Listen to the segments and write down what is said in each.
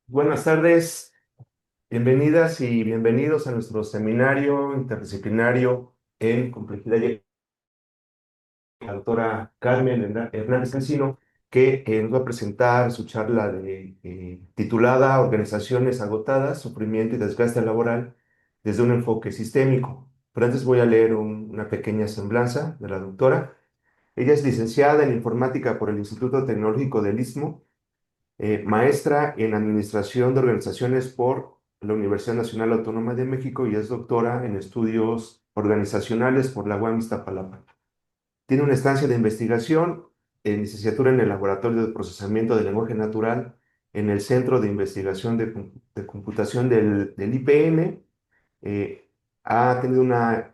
Buenas tardes, bienvenidas y bienvenidos a nuestro seminario interdisciplinario en complejidad y la doctora Carmen Hernández Encino, que nos va a presentar su charla titulada Organizaciones agotadas, sufrimiento y desgaste laboral desde un enfoque sistémico. Pero antes voy a leer una pequeña semblanza de la doctora. Ella es licenciada en informática por el Instituto Tecnológico del Istmo, maestra en Administración de Organizaciones por la Universidad Nacional Autónoma de México y es doctora en Estudios Organizacionales por la UAM Iztapalapa. Tiene una estancia de investigación en licenciatura en el Laboratorio de Procesamiento del Lenguaje Natural en el Centro de Investigación de Computación del IPN. Eh, ha tenido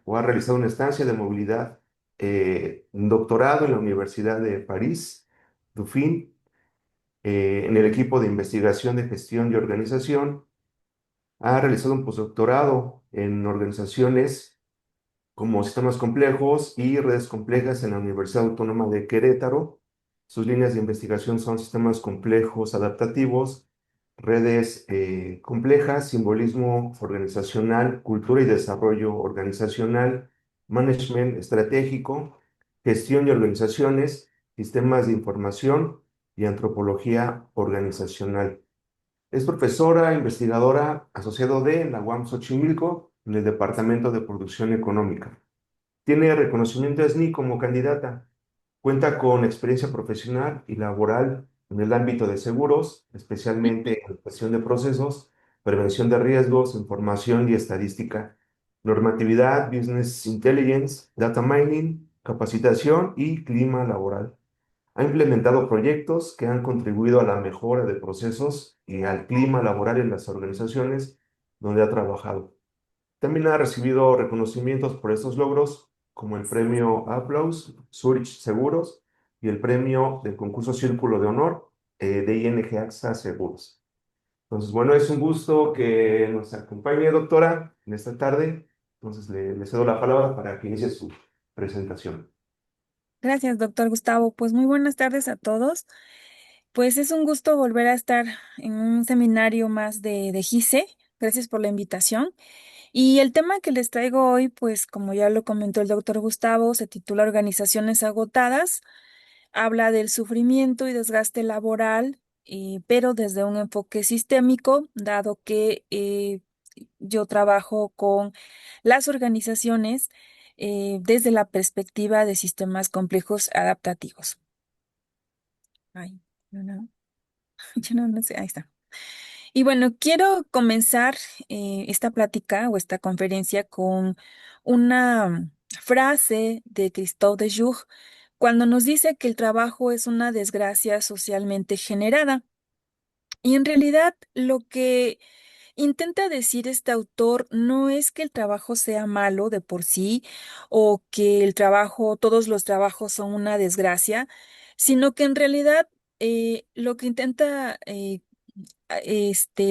o ha realizado una estancia de movilidad, un doctorado en la Universidad de París, Dauphine, en el equipo de investigación de gestión y organización. Ha realizado un postdoctorado en organizaciones como sistemas complejos y redes complejas en la Universidad Autónoma de Querétaro. Sus líneas de investigación son sistemas complejos adaptativos, redes complejas, simbolismo organizacional, cultura y desarrollo organizacional, management estratégico, gestión y organizaciones, sistemas de información y antropología organizacional. Es profesora investigadora asociado de la UAM Xochimilco en el Departamento de Producción Económica. Tiene reconocimiento SNI como candidata. Cuenta con experiencia profesional y laboral en el ámbito de seguros, especialmente en gestión de procesos, prevención de riesgos, información y estadística, normatividad, business intelligence, data mining, capacitación y clima laboral. Ha implementado proyectos que han contribuido a la mejora de procesos y al clima laboral en las organizaciones donde ha trabajado. También ha recibido reconocimientos por estos logros, como el premio Applause, Zurich Seguros y el premio del concurso Círculo de Honor de ING AXA Seguros. Entonces, bueno, es un gusto que nos acompañe, doctora, en esta tarde. Entonces, le cedo la palabra para que inicie su presentación. Gracias, doctor Gustavo. Pues muy buenas tardes a todos. Pues es un gusto volver a estar en un seminario más de GICE. Gracias por la invitación. Y el tema que les traigo hoy, pues como ya lo comentó el doctor Gustavo, se titula Organizaciones agotadas. Habla del sufrimiento y desgaste laboral, pero desde un enfoque sistémico, dado que yo trabajo con las organizaciones desde la perspectiva de sistemas complejos adaptativos. Ay, no, no, no sé, ahí está. Y bueno, quiero comenzar esta plática o esta conferencia con una frase de Christophe de Joux cuando nos dice que el trabajo es una desgracia socialmente generada. Y en realidad lo que intenta decir este autor no es que el trabajo sea malo de por sí o que todos los trabajos son una desgracia, sino que en realidad lo que intenta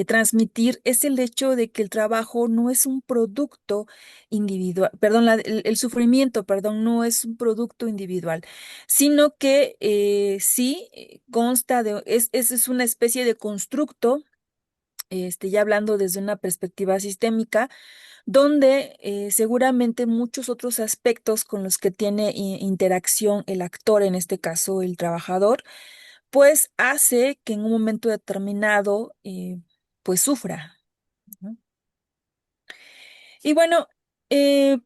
transmitir es el hecho de que el trabajo no es un producto individual, perdón, el sufrimiento, perdón, no es un producto individual, sino que sí consta es una especie de constructo, ya hablando desde una perspectiva sistémica, donde seguramente muchos otros aspectos con los que tiene interacción el actor, en este caso el trabajador, pues hace que en un momento determinado, pues sufra, ¿no? Y bueno, eh,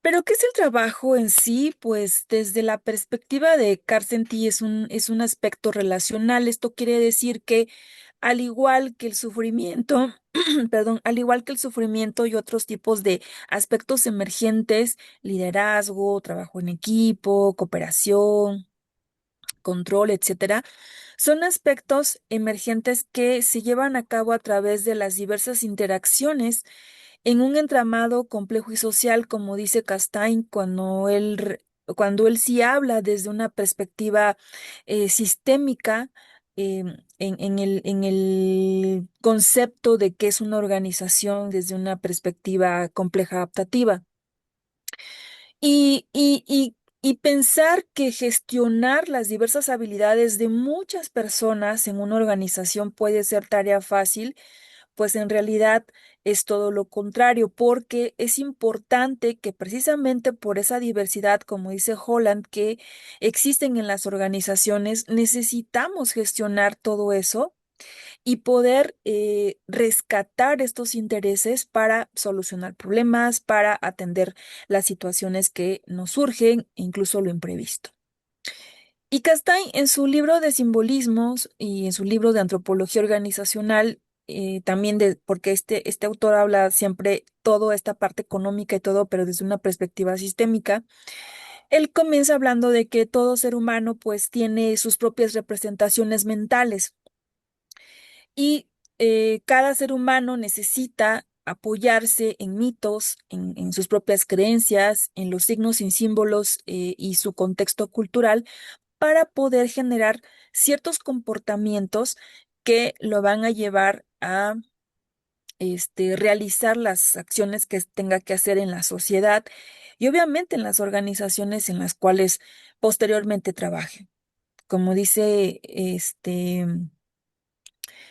pero ¿qué es el trabajo en sí? Pues desde la perspectiva de Carcenti es un aspecto relacional. Esto quiere decir que al igual que el sufrimiento, perdón, al igual que el sufrimiento y otros tipos de aspectos emergentes, liderazgo, trabajo en equipo, cooperación, control, etcétera, son aspectos emergentes que se llevan a cabo a través de las diversas interacciones en un entramado complejo y social, como dice Castain, cuando él sí habla desde una perspectiva sistémica, en el concepto de qué es una organización desde una perspectiva compleja adaptativa. Y pensar que gestionar las diversas habilidades de muchas personas en una organización puede ser tarea fácil, pues en realidad es todo lo contrario, porque es importante que precisamente por esa diversidad, como dice Holland, que existen en las organizaciones, necesitamos gestionar todo eso y poder rescatar estos intereses para solucionar problemas, para atender las situaciones que nos surgen, incluso lo imprevisto. Y Castain, en su libro de simbolismos y en su libro de antropología organizacional, también porque este autor habla siempre toda esta parte económica y todo, pero desde una perspectiva sistémica, él comienza hablando de que todo ser humano pues tiene sus propias representaciones mentales y cada ser humano necesita apoyarse en mitos, en sus propias creencias, en los signos y símbolos y su contexto cultural para poder generar ciertos comportamientos que lo van a llevar a realizar las acciones que tenga que hacer en la sociedad y obviamente en las organizaciones en las cuales posteriormente trabaje. Como dice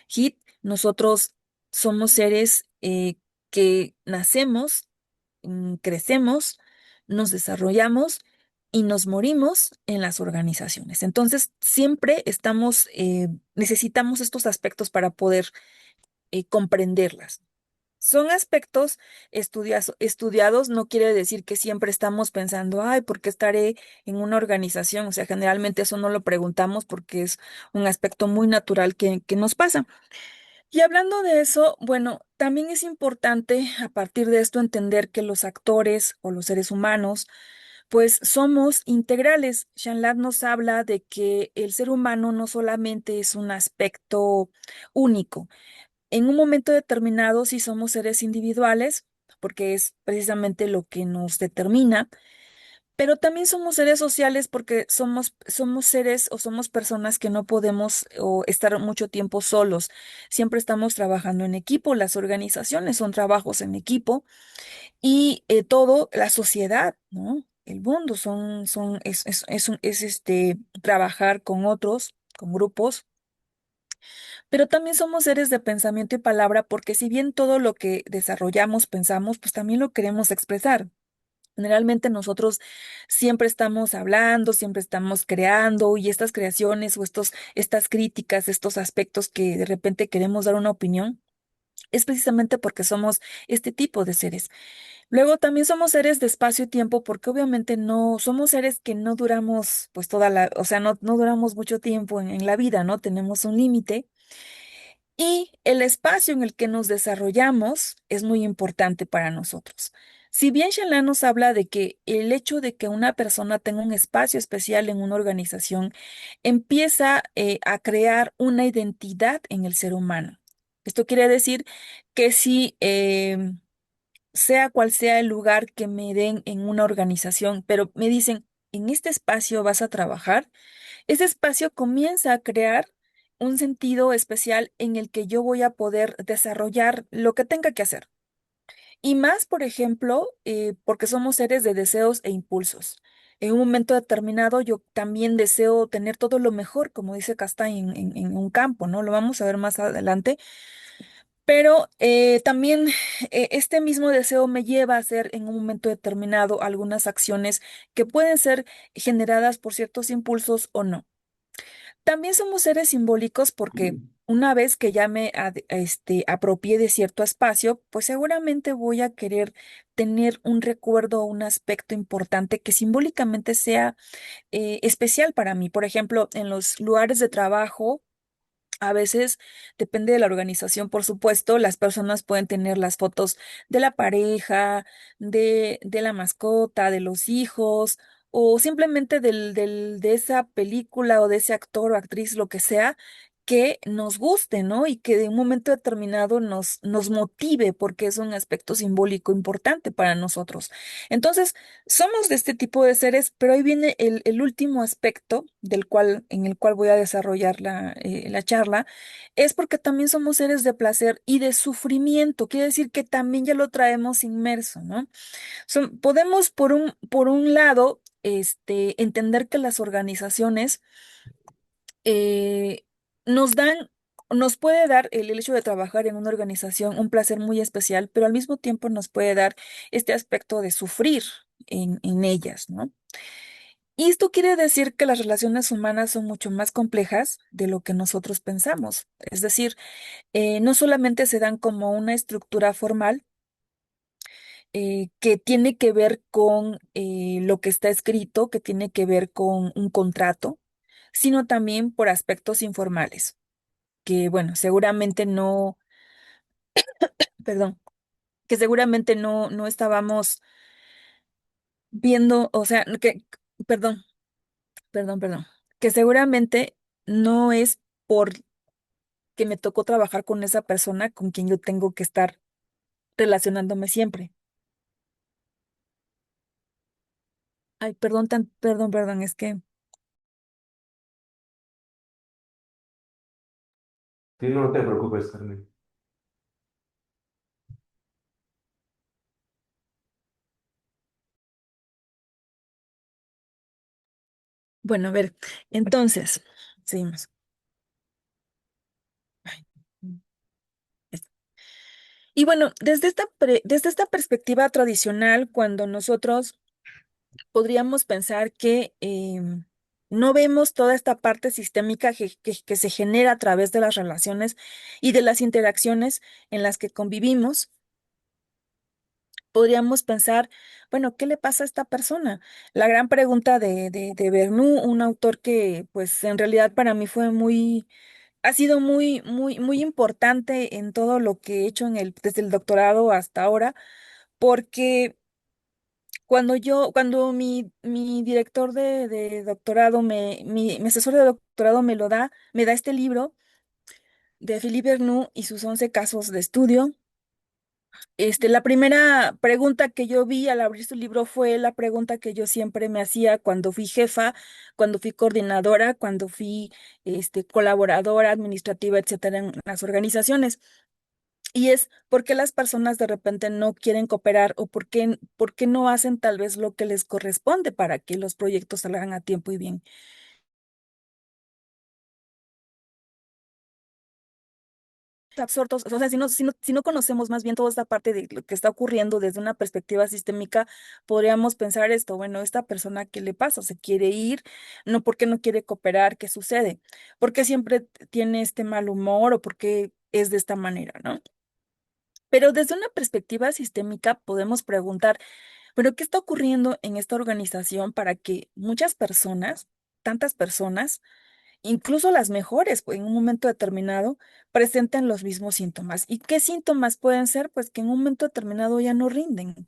Hit, nosotros somos seres que nacemos, crecemos, nos desarrollamos y nos morimos en las organizaciones. Entonces, siempre necesitamos estos aspectos para poder comprenderlas. Son aspectos estudiados, no quiere decir que siempre estamos pensando, ay, ¿por qué estaré en una organización? O sea, generalmente eso no lo preguntamos porque es un aspecto muy natural que nos pasa. Y hablando de eso, bueno, también es importante a partir de esto entender que los actores o los seres humanos, pues somos integrales. Jean nos habla de que el ser humano no solamente es un aspecto único. En un momento determinado, sí somos seres individuales, porque es precisamente lo que nos determina, pero también somos seres sociales porque somos seres o somos personas que no podemos o estar mucho tiempo solos. Siempre estamos trabajando en equipo, las organizaciones son trabajos en equipo y todo, la sociedad, ¿no? El mundo es trabajar con otros, con grupos, pero también somos seres de pensamiento y palabra porque si bien todo lo que desarrollamos, pensamos, pues también lo queremos expresar. Generalmente nosotros siempre estamos hablando, siempre estamos creando y estas creaciones o estas críticas, estos aspectos que de repente queremos dar una opinión, es precisamente porque somos este tipo de seres. Luego también somos seres de espacio y tiempo porque obviamente no somos seres que no duramos pues o sea, no duramos mucho tiempo en la vida, ¿no? Tenemos un límite. Y el espacio en el que nos desarrollamos es muy importante para nosotros. Si bien Shannon nos habla de que el hecho de que una persona tenga un espacio especial en una organización empieza a crear una identidad en el ser humano. Esto quiere decir que si sea cual sea el lugar que me den en una organización, pero me dicen, en este espacio vas a trabajar, ese espacio comienza a crear un sentido especial en el que yo voy a poder desarrollar lo que tenga que hacer. Y más, por ejemplo, porque somos seres de deseos e impulsos. En un momento determinado, yo también deseo tener todo lo mejor, como dice Castaing en un campo, ¿no? Lo vamos a ver más adelante. Pero también este mismo deseo me lleva a hacer en un momento determinado algunas acciones que pueden ser generadas por ciertos impulsos o no. También somos seres simbólicos porque una vez que ya apropié de cierto espacio, pues seguramente voy a querer tener un recuerdo o un aspecto importante que simbólicamente sea especial para mí. Por ejemplo, en los lugares de trabajo. A veces, depende de la organización, por supuesto, las personas pueden tener las fotos de la pareja, de la mascota, de los hijos, o simplemente de esa película o de ese actor o actriz, lo que sea, que nos guste, ¿no? Y que de un momento determinado nos motive, porque es un aspecto simbólico importante para nosotros. Entonces, somos de este tipo de seres, pero ahí viene el último aspecto en el cual voy a desarrollar la charla, es porque también somos seres de placer y de sufrimiento. Quiere decir que también ya lo traemos inmerso, ¿no? Podemos, por un lado, entender que las organizaciones eh, nos dan, nos puede dar el hecho de trabajar en una organización un placer muy especial, pero al mismo tiempo nos puede dar este aspecto de sufrir en ellas, ¿no? Y esto quiere decir que las relaciones humanas son mucho más complejas de lo que nosotros pensamos. Es decir, no solamente se dan como una estructura formal, que tiene que ver con lo que está escrito, que tiene que ver con un contrato, sino también por aspectos informales, que bueno, seguramente no, perdón, que seguramente no estábamos viendo, o sea, perdón, perdón, que seguramente no es por que me tocó trabajar con esa persona con quien yo tengo que estar relacionándome siempre. Ay, perdón, perdón, es que, Sí, no te preocupes, Carmen. bueno, a ver, entonces, seguimos. Ay, es- Y bueno, desde esta perspectiva tradicional, cuando nosotros podríamos pensar que no vemos toda esta parte sistémica que se genera a través de las relaciones y de las interacciones en las que convivimos, podríamos pensar, bueno, ¿qué le pasa a esta persona? La gran pregunta de Bernoulli, un autor que pues en realidad para mí fue muy, ha sido muy importante en todo lo que he hecho desde el doctorado hasta ahora, porque cuando mi director de doctorado, mi asesor de doctorado me da este libro de Philippe Bernoulli y sus 11 casos de estudio. La primera pregunta que yo vi al abrir su libro fue la pregunta que yo siempre me hacía cuando fui jefa, cuando fui coordinadora, cuando fui colaboradora administrativa, etcétera, en las organizaciones. Y es por qué las personas de repente no quieren cooperar o por qué no hacen tal vez lo que les corresponde para que los proyectos salgan a tiempo y bien. Absortos, o sea, si no conocemos más bien toda esta parte de lo que está ocurriendo desde una perspectiva sistémica, podríamos pensar esto, bueno, esta persona, ¿qué le pasa? ¿Se quiere ir? No, ¿por qué no quiere cooperar? ¿Qué sucede? ¿Por qué siempre tiene este mal humor o por qué es de esta manera, ¿no? Pero desde una perspectiva sistémica podemos preguntar, ¿pero qué está ocurriendo en esta organización para que muchas personas, tantas personas, incluso las mejores, pues, en un momento determinado, presenten los mismos síntomas? ¿Y qué síntomas pueden ser? Pues que en un momento determinado ya no rinden,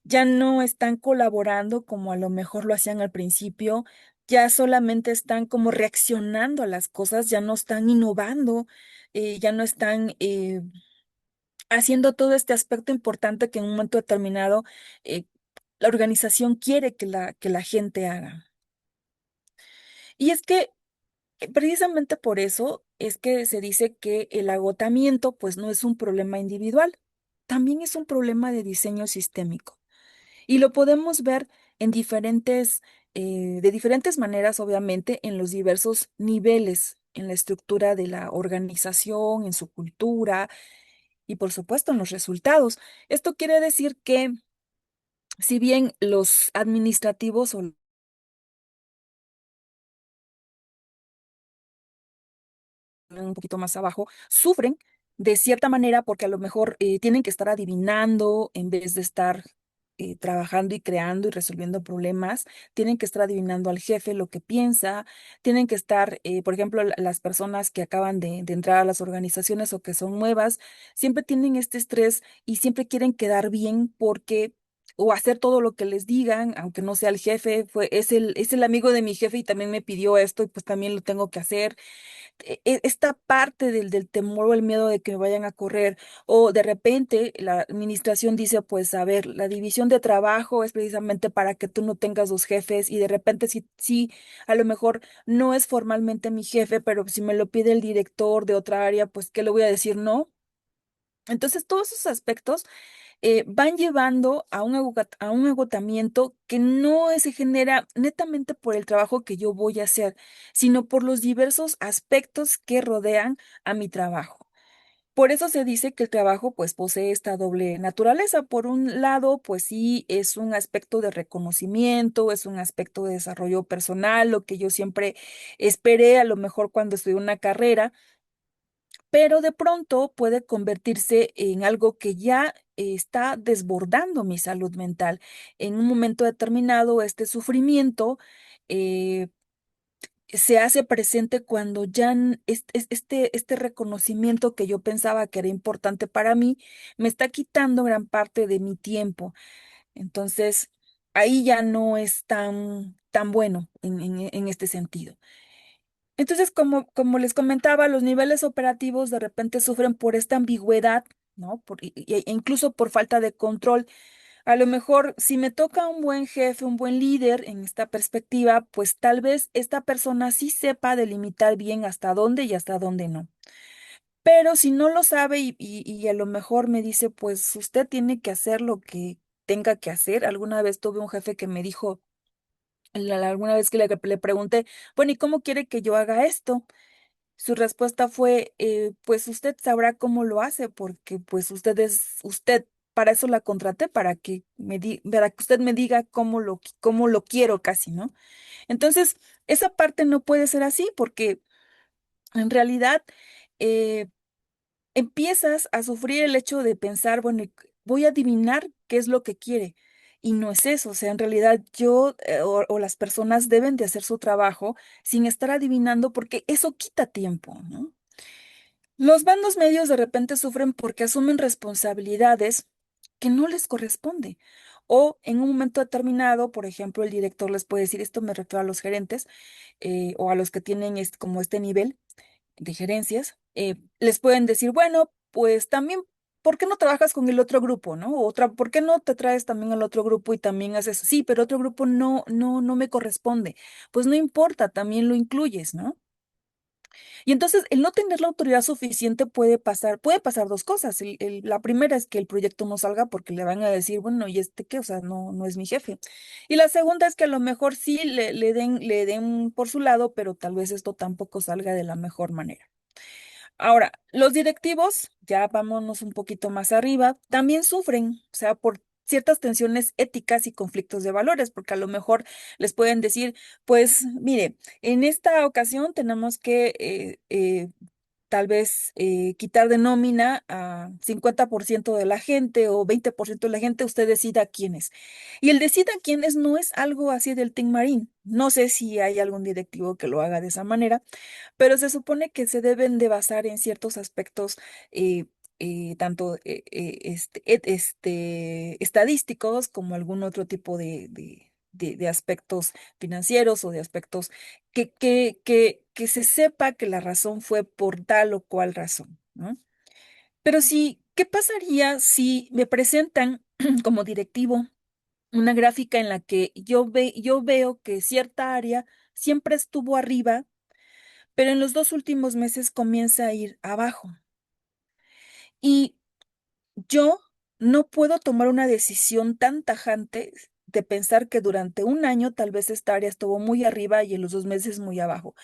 ya no están colaborando como a lo mejor lo hacían al principio, ya solamente están como reaccionando a las cosas, ya no están innovando, ya no están haciendo todo este aspecto importante que en un momento determinado eh, la organización quiere que la gente haga. Y es que precisamente por eso es que se dice que el agotamiento pues no es un problema individual, también es un problema de diseño sistémico. Y lo podemos ver en de diferentes maneras, obviamente, en los diversos niveles, en la estructura de la organización, en su cultura y, por supuesto, en los resultados. Esto quiere decir que si bien los administrativos o un poquito más abajo, sufren de cierta manera porque a lo mejor tienen que estar adivinando en vez de estar trabajando y creando y resolviendo problemas, tienen que estar adivinando al jefe lo que piensa, tienen que estar, por ejemplo, las personas que acaban de entrar a las organizaciones o que son nuevas, siempre tienen este estrés y siempre quieren quedar bien porque o hacer todo lo que les digan, aunque no sea el jefe, es el amigo de mi jefe y también me pidió esto y pues también lo tengo que hacer. Esta parte del temor o el miedo de que me vayan a correr, o de repente la administración dice, pues a ver, la división de trabajo es precisamente para que tú no tengas dos jefes, y de repente sí, a lo mejor no es formalmente mi jefe, pero si me lo pide el director de otra área, pues ¿qué le voy a decir? No. Entonces, todos esos aspectos van llevando a a un agotamiento que no se genera netamente por el trabajo que yo voy a hacer, sino por los diversos aspectos que rodean a mi trabajo. Por eso se dice que el trabajo pues posee esta doble naturaleza. Por un lado, pues sí, es un aspecto de reconocimiento, es un aspecto de desarrollo personal, lo que yo siempre esperé a lo mejor cuando estudié una carrera, pero de pronto puede convertirse en algo que ya está desbordando mi salud mental. En un momento determinado, este sufrimiento eh, se hace presente cuando ya este reconocimiento que yo pensaba que era importante para mí me está quitando gran parte de mi tiempo. Entonces, ahí ya no es tan bueno en este sentido. Entonces, como les comentaba, los niveles operativos de repente sufren por esta ambigüedad, ¿no? E incluso por falta de control. A lo mejor, si me toca un buen jefe, un buen líder en esta perspectiva, pues tal vez esta persona sí sepa delimitar bien hasta dónde y hasta dónde no. Pero si no lo sabe y a lo mejor me dice, pues usted tiene que hacer lo que tenga que hacer. Alguna vez tuve un jefe que me dijo, alguna vez que le pregunté, bueno, ¿y cómo quiere que yo haga esto? Su respuesta fue, pues usted sabrá cómo lo hace, porque pues usted, para eso la contraté, para que usted me diga cómo lo quiero casi, ¿no? Entonces, esa parte no puede ser así, porque en realidad eh, empiezas a sufrir el hecho de pensar, bueno, voy a adivinar qué es lo que quiere. Y no es eso, o sea, en realidad yo o las personas deben de hacer su trabajo sin estar adivinando porque eso quita tiempo, ¿no? Los bandos medios de repente sufren porque asumen responsabilidades que no les corresponde. O en un momento determinado, por ejemplo, el director les puede decir, esto me refiero a los gerentes o a los que tienen como este nivel de gerencias, les pueden decir, bueno, pues también, ¿por qué no trabajas con el otro grupo, no? Otra, ¿por qué no te traes también al otro grupo y también haces, sí, pero otro grupo no me corresponde? Pues no importa, también lo incluyes, ¿no? Y entonces el no tener la autoridad suficiente puede pasar dos cosas. La primera es que el proyecto no salga porque le van a decir, bueno, ¿y este qué? O sea, no es mi jefe. Y la segunda es que a lo mejor sí le den por su lado, pero tal vez esto tampoco salga de la mejor manera. Ahora, los directivos, ya vámonos un poquito más arriba, también sufren, o sea, por ciertas tensiones éticas y conflictos de valores, porque a lo mejor les pueden decir, pues mire, en esta ocasión tenemos que tal vez quitar de nómina a 50% de la gente o 20% de la gente, usted decida quiénes. Y el decida quiénes no es algo así del Team Marín. No sé si hay algún directivo que lo haga de esa manera, pero se supone que se deben de basar en ciertos aspectos, eh, tanto estadísticos como algún otro tipo de aspectos financieros o de aspectos que se sepa que la razón fue por tal o cual razón, ¿no? Pero sí, ¿qué pasaría si me presentan como directivo una gráfica en la que yo veo que cierta área siempre estuvo arriba, pero en los 2 últimos meses comienza a ir abajo? Y yo no puedo tomar una decisión tan tajante de pensar que durante un año tal vez esta área estuvo muy arriba y en los 2 meses muy abajo.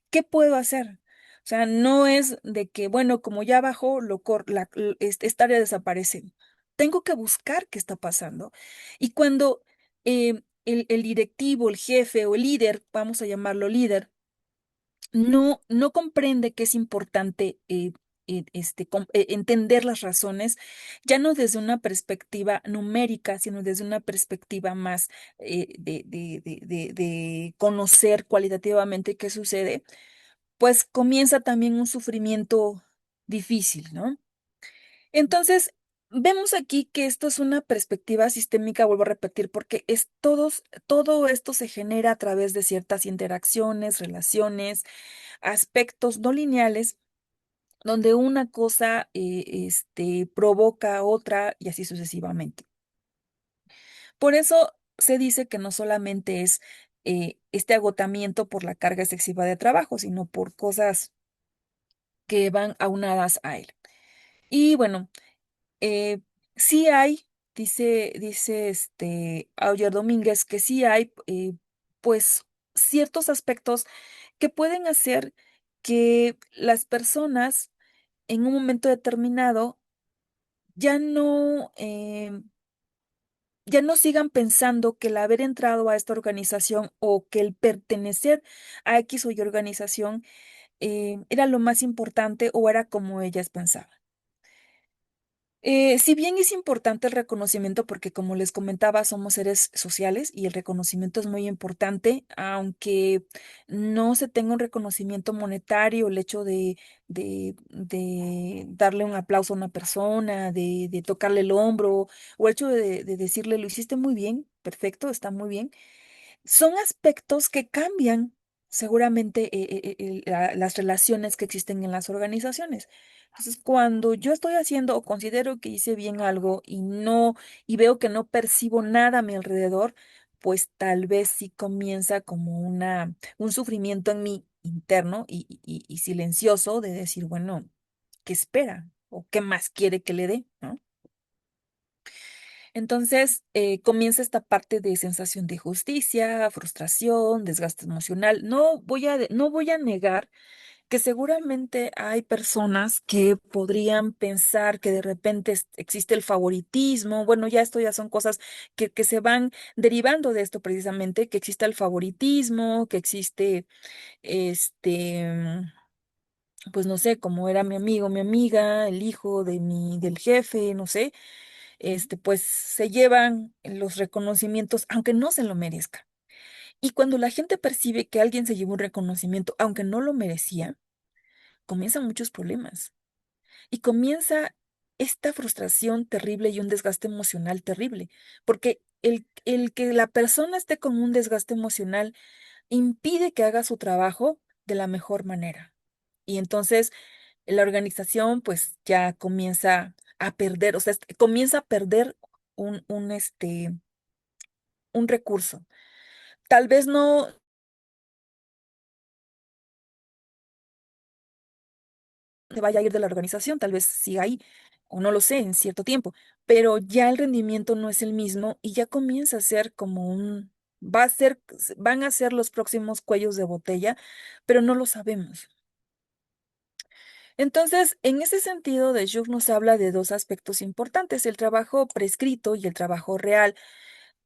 ¿Qué puedo hacer? O sea, no es de que, bueno, como ya bajó, esta área desaparece. Tengo que buscar qué está pasando. Y cuando el directivo, el jefe o el líder, vamos a llamarlo líder, no comprende que es importante entender las razones, ya no desde una perspectiva numérica, sino desde una perspectiva más de conocer cualitativamente qué sucede, pues comienza también un sufrimiento difícil, ¿no? Entonces, vemos aquí que esto es una perspectiva sistémica, vuelvo a repetir, porque todo esto se genera a través de ciertas interacciones, relaciones, aspectos no lineales, donde una cosa provoca otra y así sucesivamente. Por eso se dice que no solamente es este agotamiento por la carga excesiva de trabajo, sino por cosas que van aunadas a él. Y bueno, Sí hay, dice Auger Domínguez, que sí hay, pues, ciertos aspectos que pueden hacer que las personas en un momento determinado ya no, ya no sigan pensando que el haber entrado a esta organización o que el pertenecer a X o Y organización era lo más importante o era como ellas pensaban. Si bien es importante el reconocimiento, porque como les comentaba, somos seres sociales y el reconocimiento es muy importante, aunque no se tenga un reconocimiento monetario, el hecho de darle un aplauso a una persona, de tocarle el hombro, o el hecho de decirle, lo hiciste muy bien, perfecto, está muy bien, son aspectos que cambian seguramente las relaciones que existen en las organizaciones. Entonces, cuando yo estoy haciendo o considero que hice bien algo y veo que no percibo nada a mi alrededor, pues tal vez sí comienza como un sufrimiento en mí interno y silencioso de decir, bueno, ¿qué espera? ¿O qué más quiere que le dé? ¿No? Entonces comienza esta parte de sensación de injusticia, frustración, desgaste emocional. No voy a negar que seguramente hay personas que podrían pensar que de repente existe el favoritismo. Bueno, ya esto ya son cosas que se van derivando de esto precisamente, que existe el favoritismo, que existe este, pues no sé, como era mi amigo, mi amiga, el hijo del jefe, no sé, pues se llevan los reconocimientos aunque no se lo merezca. Y cuando la gente percibe que alguien se llevó un reconocimiento aunque no lo merecía, comienzan muchos problemas y comienza esta frustración terrible y un desgaste emocional terrible, porque el que la persona esté con un desgaste emocional impide que haga su trabajo de la mejor manera. Y entonces la organización pues ya comienza a perder, o sea, comienza a perder un recurso. Tal vez no se vaya a ir de la organización, tal vez siga ahí, o no lo sé, en cierto tiempo, pero ya el rendimiento no es el mismo y ya comienza a ser como van a ser los próximos cuellos de botella, pero no lo sabemos. Entonces, en ese sentido, de Jung nos habla de dos aspectos importantes, el trabajo prescrito y el trabajo real.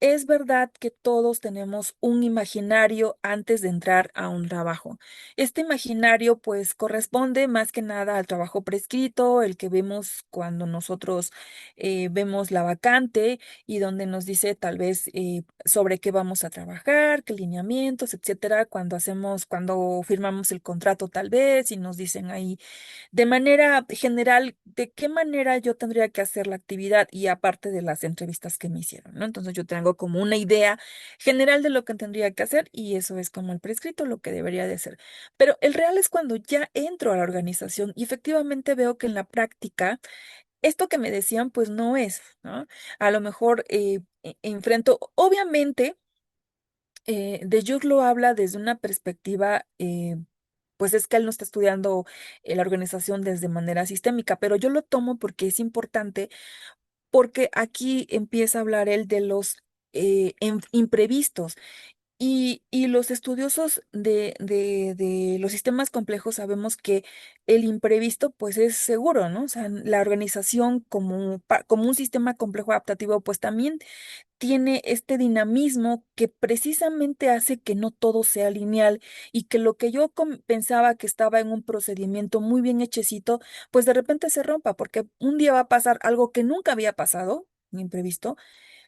Es verdad que todos tenemos un imaginario antes de entrar a un trabajo. Este imaginario pues corresponde más que nada al trabajo prescrito, el que vemos cuando nosotros vemos la vacante y donde nos dice tal vez sobre qué vamos a trabajar, qué lineamientos, etcétera, cuando firmamos el contrato tal vez y nos dicen ahí de manera general, ¿de qué manera yo tendría que hacer la actividad? Y aparte de las entrevistas que me hicieron, ¿no? Entonces yo tengo como una idea general de lo que tendría que hacer y eso es como el prescrito, lo que debería de ser. Pero el real es cuando ya entro a la organización y efectivamente veo que en la práctica esto que me decían pues no es, ¿no? A lo mejor enfrento, obviamente, de Jung lo habla desde una perspectiva pues es que él no está estudiando la organización desde manera sistémica, pero yo lo tomo porque es importante, porque aquí empieza a hablar él de los imprevistos y los estudiosos de los sistemas complejos sabemos que el imprevisto pues es seguro, ¿no? O sea, la organización como un sistema complejo adaptativo pues también tiene este dinamismo que precisamente hace que no todo sea lineal y que lo que yo pensaba que estaba en un procedimiento muy bien hechecito, pues de repente se rompa, porque un día va a pasar algo que nunca había pasado, un imprevisto,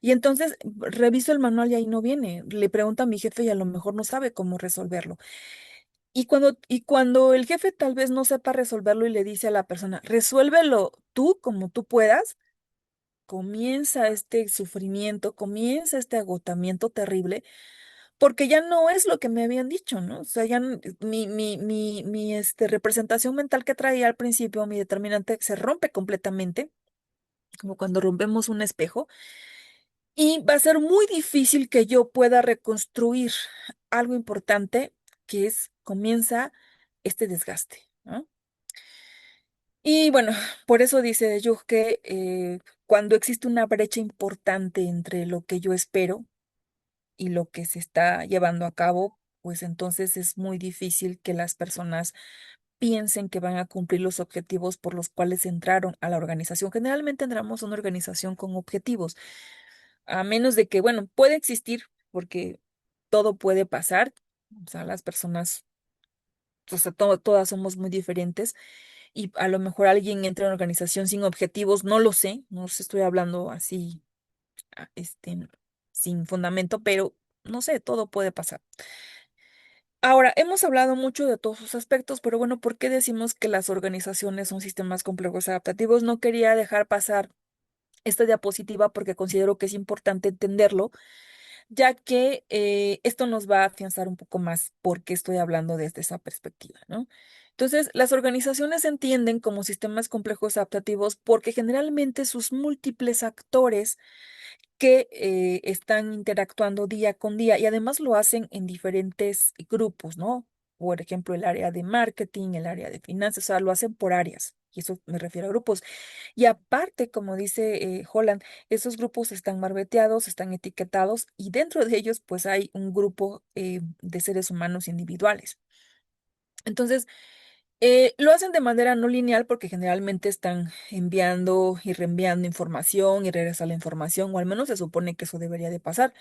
y entonces reviso el manual y ahí no viene. Le pregunto a mi jefe y a lo mejor no sabe cómo resolverlo. Y cuando el jefe tal vez no sepa resolverlo y le dice a la persona, resuélvelo tú como tú puedas, comienza este sufrimiento, comienza este agotamiento terrible, porque ya no es lo que me habían dicho, ¿no? O sea, mi representación mental que traía al principio, mi determinante, se rompe completamente, como cuando rompemos un espejo, y va a ser muy difícil que yo pueda reconstruir algo importante, que es, comienza este desgaste, ¿no? Y bueno, por eso dice de Jung que cuando existe una brecha importante entre lo que yo espero y lo que se está llevando a cabo, pues entonces es muy difícil que las personas piensen que van a cumplir los objetivos por los cuales entraron a la organización. Generalmente entramos a una organización con objetivos, a menos de que, bueno, puede existir, porque todo puede pasar. O sea, las personas, o sea, todas somos muy diferentes y a lo mejor alguien entra en una organización sin objetivos, no lo sé, no sé, estoy hablando así, sin fundamento, pero no sé, todo puede pasar. Ahora, hemos hablado mucho de todos sus aspectos, pero bueno, ¿por qué decimos que las organizaciones son sistemas complejos adaptativos? No quería dejar pasar esta diapositiva porque considero que es importante entenderlo, ya que esto nos va a afianzar un poco más por qué estoy hablando desde esa perspectiva, ¿no? Entonces, las organizaciones se entienden como sistemas complejos adaptativos porque generalmente sus múltiples actores que están interactuando día con día y además lo hacen en diferentes grupos, ¿no? Por ejemplo, el área de marketing, el área de finanzas, o sea, lo hacen por áreas. Y eso me refiero a grupos. Y aparte, como dice Holland, esos grupos están marbeteados, están etiquetados y dentro de ellos pues hay un grupo de seres humanos individuales. Entonces, lo hacen de manera no lineal porque generalmente están enviando y reenviando información y regresa la información, o al menos se supone que eso debería de pasar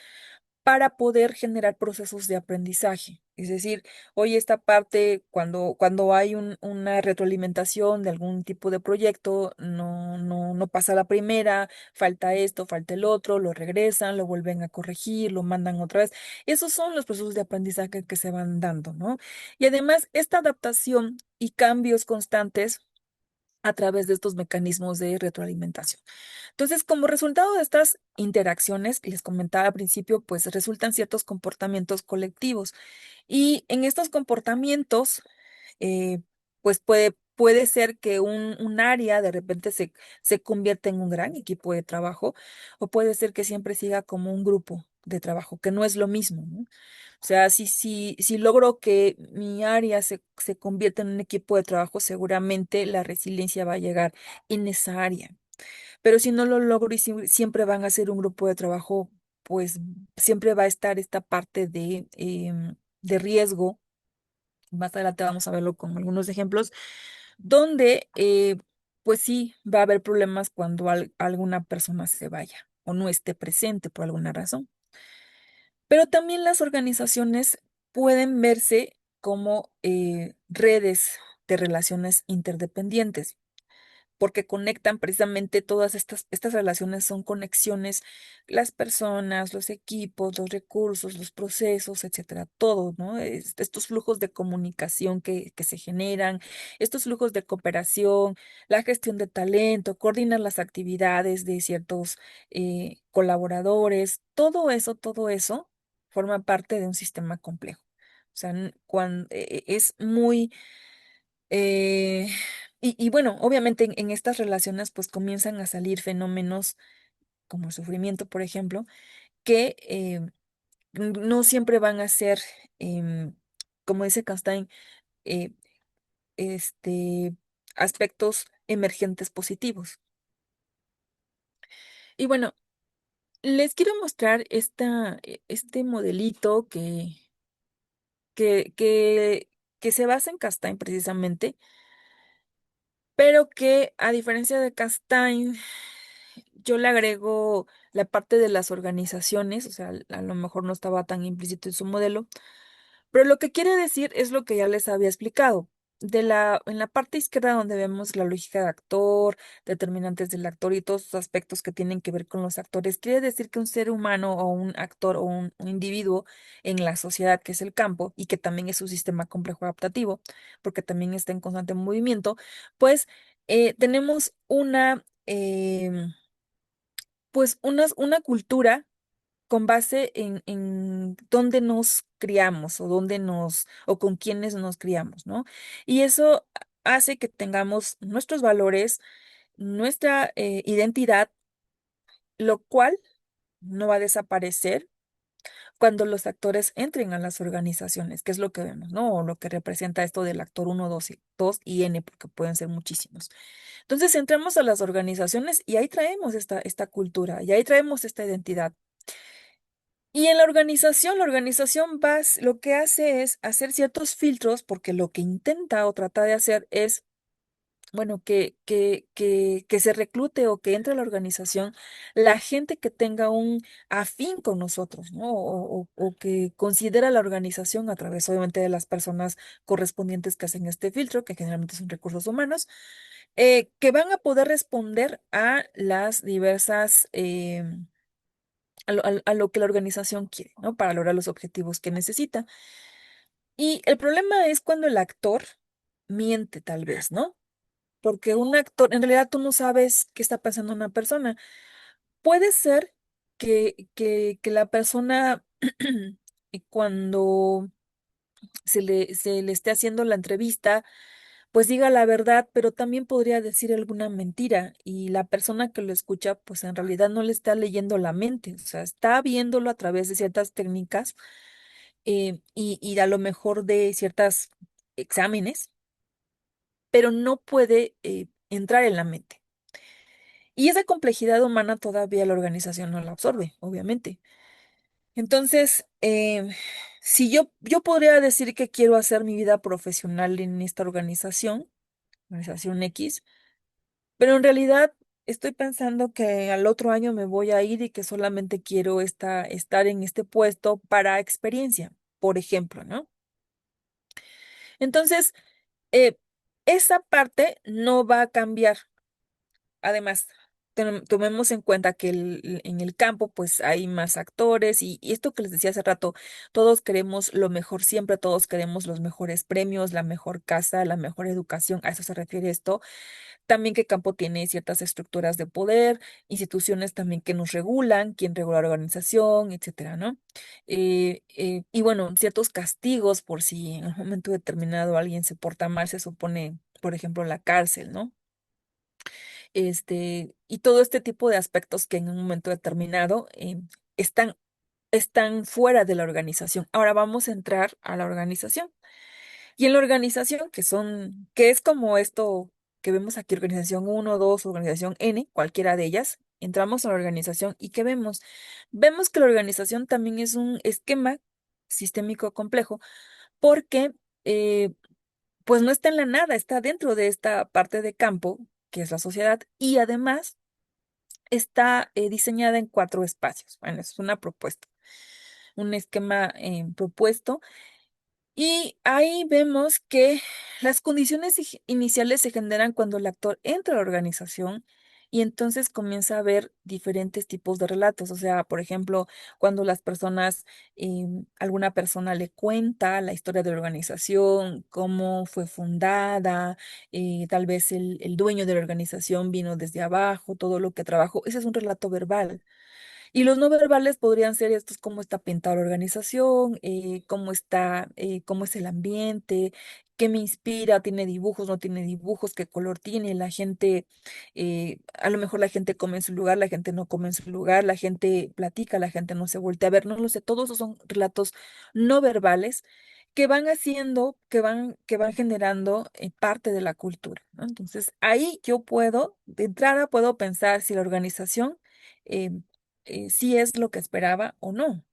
para poder generar procesos de aprendizaje. Es decir, hoy esta parte, cuando hay una retroalimentación de algún tipo de proyecto, no pasa la primera, falta esto, falta el otro, lo regresan, lo vuelven a corregir, lo mandan otra vez. Esos son los procesos de aprendizaje que se van dando, ¿no? Y además, esta adaptación y cambios constantes a través de estos mecanismos de retroalimentación. Entonces, como resultado de estas interacciones que les comentaba al principio, pues resultan ciertos comportamientos colectivos. Y en estos comportamientos, eh, pues puede ser que un área de repente se convierta en un gran equipo de trabajo, o puede ser que siempre siga como un grupo de trabajo, que no es lo mismo, ¿no? O sea, si logro que mi área se convierta en un equipo de trabajo, seguramente la resiliencia va a llegar en esa área. Pero si no lo logro y siempre van a ser un grupo de trabajo, pues siempre va a estar esta parte de riesgo. Más adelante vamos a verlo con algunos ejemplos, donde pues sí va a haber problemas cuando alguna persona se vaya o no esté presente por alguna razón. Pero también las organizaciones pueden verse como redes de relaciones interdependientes porque conectan precisamente todas estas relaciones, son conexiones, las personas, los equipos, los recursos, los procesos, etcétera, todo, ¿no? Estos flujos de comunicación que se generan, estos flujos de cooperación, la gestión de talento, coordinar las actividades de ciertos colaboradores, todo eso forma parte de un sistema complejo. O sea, cuando, es muy eh, y bueno, obviamente en estas relaciones pues comienzan a salir fenómenos como el sufrimiento, por ejemplo, que no siempre van a ser, em, como dice Castaing, eh, este, aspectos emergentes positivos. Y bueno, les quiero mostrar este modelito que, que, que se basa en Castaing precisamente, pero que a diferencia de Castaing, yo le agrego la parte de las organizaciones, o sea, a lo mejor no estaba tan implícito en su modelo, pero lo que quiere decir es lo que ya les había explicado. En la parte izquierda donde vemos la lógica de actor, determinantes del actor y todos los aspectos que tienen que ver con los actores, quiere decir que un ser humano o un actor o un individuo en la sociedad, que es el campo, y que también es un sistema complejo adaptativo, porque también está en constante movimiento, pues tenemos una cultura con base en dónde nos criamos o o con quiénes nos criamos, ¿no? Y eso hace que tengamos nuestros valores, nuestra identidad, lo cual no va a desaparecer cuando los actores entren a las organizaciones, que es lo que vemos, ¿no? O lo que representa esto del actor uno 2 y N, porque pueden ser muchísimos. Entonces entramos a las organizaciones y ahí traemos esta cultura, y ahí traemos esta identidad. Y en la organización lo que hace es hacer ciertos filtros, porque lo que intenta o trata de hacer es, bueno, que se reclute o que entre a la organización la gente que tenga un afín con nosotros, ¿no? O que considera la organización a través, obviamente, de las personas correspondientes que hacen este filtro, que generalmente son recursos humanos, que van a poder responder a las diversas, a lo que la organización quiere, ¿no? Para lograr los objetivos que necesita. Y el problema es cuando el actor miente, tal vez, ¿no? Porque un actor, en realidad tú no sabes qué está pensando una persona. Puede ser que la persona, y cuando se le esté haciendo la entrevista, pues diga la verdad, pero también podría decir alguna mentira y la persona que lo escucha, pues en realidad no le está leyendo la mente, o sea, está viéndolo a través de ciertas técnicas, y a lo mejor de ciertos exámenes, pero no puede entrar en la mente. Y esa complejidad humana todavía la organización no la absorbe, obviamente. Entonces, si yo podría decir que quiero hacer mi vida profesional en esta organización X, pero en realidad estoy pensando que al otro año me voy a ir y que solamente quiero estar en este puesto para experiencia, por ejemplo, ¿no? Entonces, eh, esa parte no va a cambiar. Además, tomemos en cuenta que en el campo pues hay más actores y esto que les decía hace rato, todos queremos lo mejor siempre, todos queremos los mejores premios, la mejor casa, la mejor educación, a eso se refiere esto. También que el campo tiene ciertas estructuras de poder, instituciones también que nos regulan, quién regula la organización, etcétera, ¿no? Y bueno, ciertos castigos por si en un momento determinado alguien se porta mal, se supone, por ejemplo, la cárcel, ¿no? Y todo este tipo de aspectos que en un momento determinado están, están fuera de la organización. Ahora vamos a entrar a la organización. Y en la organización, que es como esto que vemos aquí, organización uno 2 organización N, cualquiera de ellas, entramos a la organización y ¿qué vemos? Vemos que la organización también es un esquema sistémico complejo porque eh, pues no está en la nada, está dentro de esta parte de campo, que es la sociedad, y además está diseñada en 4 espacios. Bueno, es una propuesta, un esquema propuesto. Y ahí vemos que las condiciones iniciales se generan cuando el actor entra a la organización y entonces comienza a ver diferentes tipos de relatos. O sea, por ejemplo, cuando alguna persona le cuenta la historia de la organización, cómo fue fundada, tal vez el dueño de la organización vino desde abajo, todo lo que trabajó. Ese es un relato verbal. Y los no verbales podrían ser estos, cómo está pintada la organización, cómo es el ambiente, qué me inspira, tiene dibujos, no tiene dibujos, qué color tiene, la gente, a lo mejor la gente come en su lugar, la gente no come en su lugar, la gente platica, la gente no se voltea a ver, no lo sé, todos esos son relatos no verbales que van haciendo, que van generando parte de la cultura, ¿no? Entonces, ahí yo puedo, de entrada, puedo pensar si la organización eh, si es lo que esperaba o no.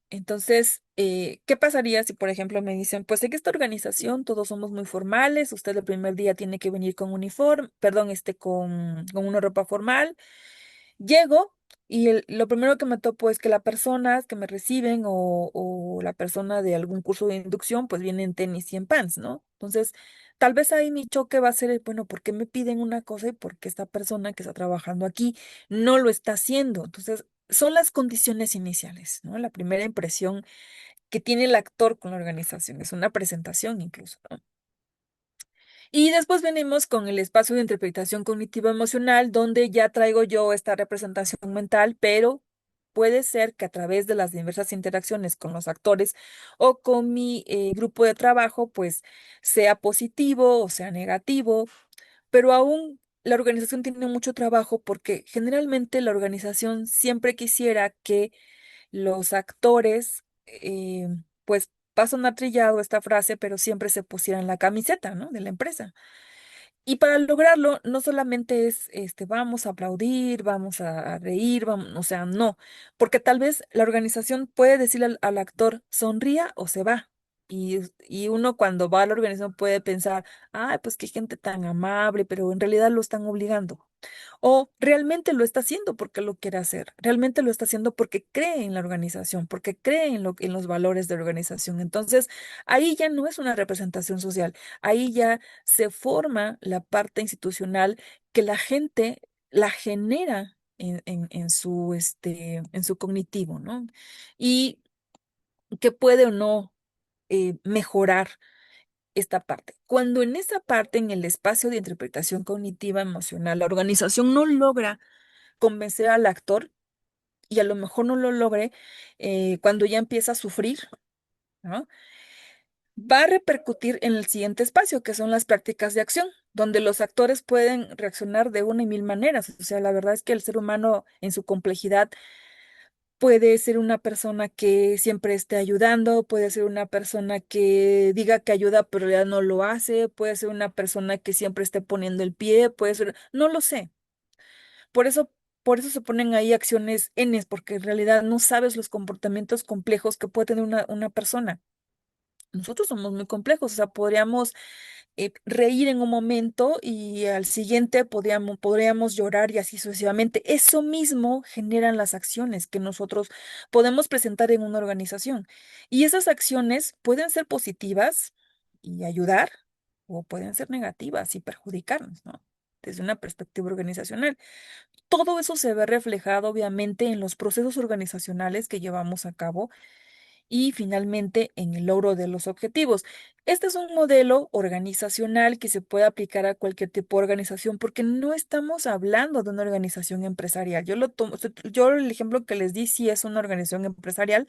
Entonces, ¿qué pasaría si, por ejemplo, me dicen, pues en esta organización todos somos muy formales, usted el primer día tiene que venir con uniforme, perdón, con una ropa formal? Llego y lo primero que me topo es que la persona que me reciben o la persona de algún curso de inducción, pues viene en tenis y en pants, ¿no? Entonces, tal vez ahí mi choque va a ser, bueno, ¿por qué me piden una cosa y por qué esta persona que está trabajando aquí no lo está haciendo? Entonces, son las condiciones iniciales, ¿no? La primera impresión que tiene el actor con la organización, es una presentación incluso, ¿no? Y después venimos con el espacio de interpretación cognitiva emocional, donde ya traigo yo esta representación mental, pero puede ser que a través de las diversas interacciones con los actores o con mi grupo de trabajo, pues sea positivo o sea negativo, pero aún la organización tiene mucho trabajo porque generalmente la organización siempre quisiera que los actores, pues pasan a trillado esta frase, pero siempre se pusieran la camiseta, ¿no? De la empresa. Y para lograrlo, no solamente es, vamos a aplaudir, vamos a reír, vamos, o sea, no, porque tal vez la organización puede decirle al actor, sonría o se va. Y uno cuando va a la organización puede pensar, ay, pues qué gente tan amable, pero en realidad lo están obligando. O realmente lo está haciendo porque lo quiere hacer, realmente lo está haciendo porque cree en la organización, porque cree en los valores de la organización. Entonces, ahí ya no es una representación social, ahí ya se forma la parte institucional que la gente la genera en su cognitivo, ¿no? Y que puede o no mejorar esta parte. Cuando en esa parte, en el espacio de interpretación cognitiva emocional, la organización no logra convencer al actor y a lo mejor no lo logre cuando ya empieza a sufrir, ¿no? Va a repercutir en el siguiente espacio, que son las prácticas de acción, donde los actores pueden reaccionar de una y mil maneras. O sea, la verdad es que el ser humano en su complejidad puede ser una persona que siempre esté ayudando, puede ser una persona que diga que ayuda, pero ya no lo hace, puede ser una persona que siempre esté poniendo el pie, puede ser, no lo sé. Por eso, por eso se ponen ahí acciones N, porque en realidad no sabes los comportamientos complejos que puede tener una persona. Nosotros somos muy complejos, o sea, podríamos reír en un momento y al siguiente podríamos llorar y así sucesivamente. Eso mismo generan las acciones que nosotros podemos presentar en una organización. Y esas acciones pueden ser positivas y ayudar o pueden ser negativas y perjudicarnos, ¿no? Desde una perspectiva organizacional. Todo eso se ve reflejado, obviamente, en los procesos organizacionales que llevamos a cabo y finalmente en el logro de los objetivos. Este es un modelo organizacional que se puede aplicar a cualquier tipo de organización porque no estamos hablando de una organización empresarial. Yo lo tomo, yo el ejemplo que les di sí es una organización empresarial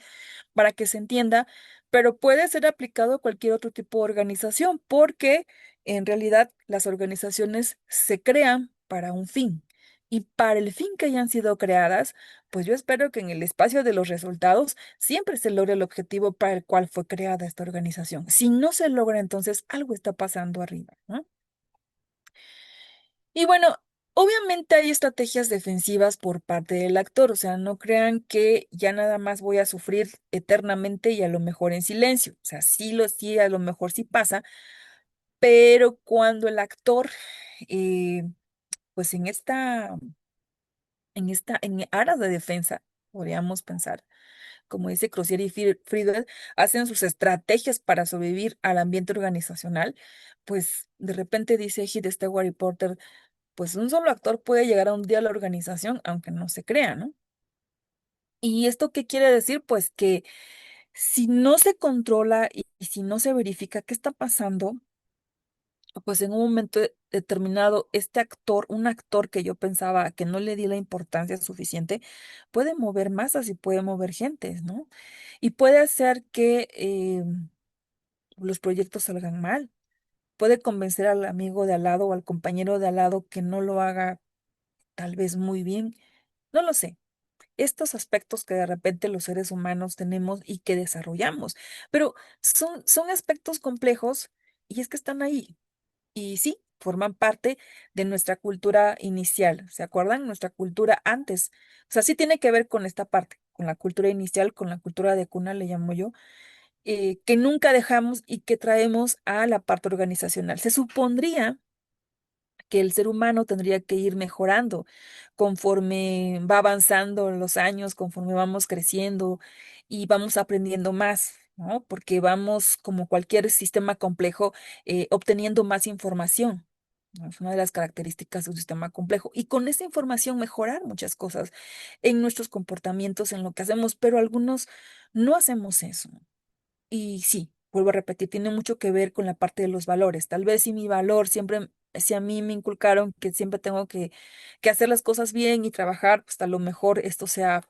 para que se entienda, pero puede ser aplicado a cualquier otro tipo de organización, porque en realidad las organizaciones se crean para un fin. Y para el fin que hayan sido creadas, pues yo espero que en el espacio de los resultados siempre se logre el objetivo para el cual fue creada esta organización. Si no se logra, entonces algo está pasando arriba, ¿no? Y bueno, obviamente hay estrategias defensivas por parte del actor, o sea, no crean que ya nada más voy a sufrir eternamente y a lo mejor en silencio, o sea, sí, a lo mejor sí pasa, pero cuando el actor, eh, pues en aras de defensa, podríamos pensar, como dice Crozier y Friedel, hacen sus estrategias para sobrevivir al ambiente organizacional, pues de repente dice Hit Stewart y Porter, pues un solo actor puede llegar a un día a la organización, aunque no se crea, ¿no? ¿Y esto qué quiere decir? Pues que si no se controla y si no se verifica qué está pasando, pues en un momento determinado, este actor, un actor que yo pensaba que no le di la importancia suficiente, puede mover masas y puede mover gentes, ¿no? Y puede hacer que los proyectos salgan mal. Puede convencer al amigo de al lado o al compañero de al lado que no lo haga tal vez muy bien. No lo sé. Estos aspectos que de repente los seres humanos tenemos y que desarrollamos, pero son aspectos complejos y es que están ahí. Y sí, forman parte de nuestra cultura inicial. ¿Se acuerdan? Nuestra cultura antes. O sea, sí tiene que ver con esta parte, con la cultura inicial, con la cultura de cuna, le llamo yo, que nunca dejamos y que traemos a la parte organizacional. Se supondría que el ser humano tendría que ir mejorando conforme va avanzando los años, conforme vamos creciendo y vamos aprendiendo más, ¿no? Porque vamos, como cualquier sistema complejo, obteniendo más información, ¿no? Es una de las características de un sistema complejo. Y con esa información mejorar muchas cosas en nuestros comportamientos, en lo que hacemos, pero algunos no hacemos eso. Y sí, vuelvo a repetir, tiene mucho que ver con la parte de los valores. Tal vez si mi valor siempre, si a mí me inculcaron que siempre tengo que hacer las cosas bien y trabajar, pues a lo mejor esto sea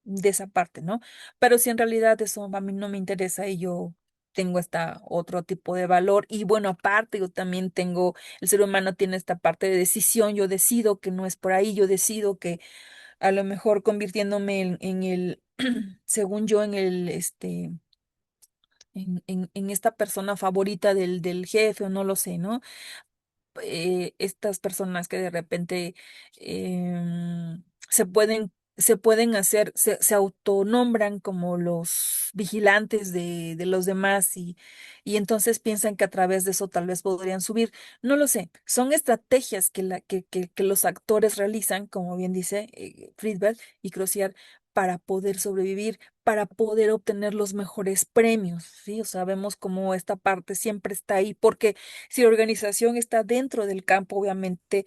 de esa parte, ¿no? Pero si en realidad eso a mí no me interesa y yo tengo esta otro tipo de valor y bueno, aparte yo también tengo, el ser humano tiene esta parte de decisión, yo decido que no es por ahí, yo decido a lo mejor convirtiéndome en el, según yo, en esta persona favorita del jefe, o no lo sé, ¿no? Estas personas que de repente se pueden hacer, se autonombran como los vigilantes de los demás y entonces piensan que a través de eso tal vez podrían subir. No lo sé, son estrategias que los actores realizan, como bien dice Friedberg y Crozier, para poder sobrevivir, para poder obtener los mejores premios, ¿sí? O sea, vemos como esta parte siempre está ahí, porque si la organización está dentro del campo, obviamente,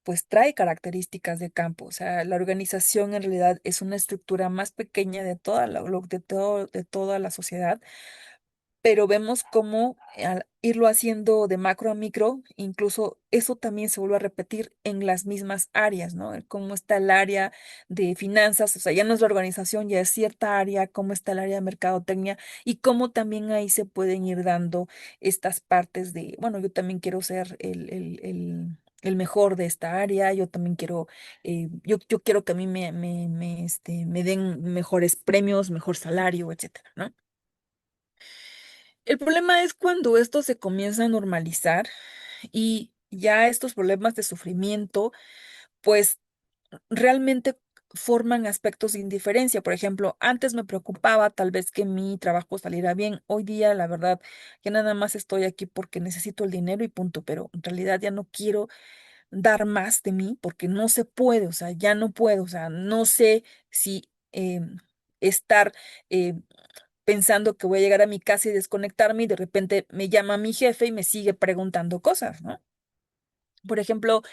pues trae características de campo. O sea, la organización en realidad es una estructura más pequeña de de toda la sociedad, pero vemos cómo al irlo haciendo de macro a micro, incluso eso también se vuelve a repetir en las mismas áreas, ¿no? El cómo está el área de finanzas, o sea, ya no es la organización, ya es cierta área, cómo está el área de mercadotecnia y cómo también ahí se pueden ir dando estas partes de, bueno, yo también quiero ser el mejor de esta área, yo también quiero, yo quiero que a mí me den mejores premios, mejor salario, etcétera, ¿no? El problema es cuando esto se comienza a normalizar y ya estos problemas de sufrimiento, pues realmente forman aspectos de indiferencia. Por ejemplo, antes me preocupaba tal vez que mi trabajo saliera bien. Hoy día, la verdad, ya nada más estoy aquí porque necesito el dinero y punto, pero en realidad ya no quiero dar más de mí porque no se puede, o sea, ya no puedo, o sea, no sé si estar... eh, pensando que voy a llegar a mi casa y desconectarme y de repente me llama mi jefe y me sigue preguntando cosas, ¿no? Por ejemplo,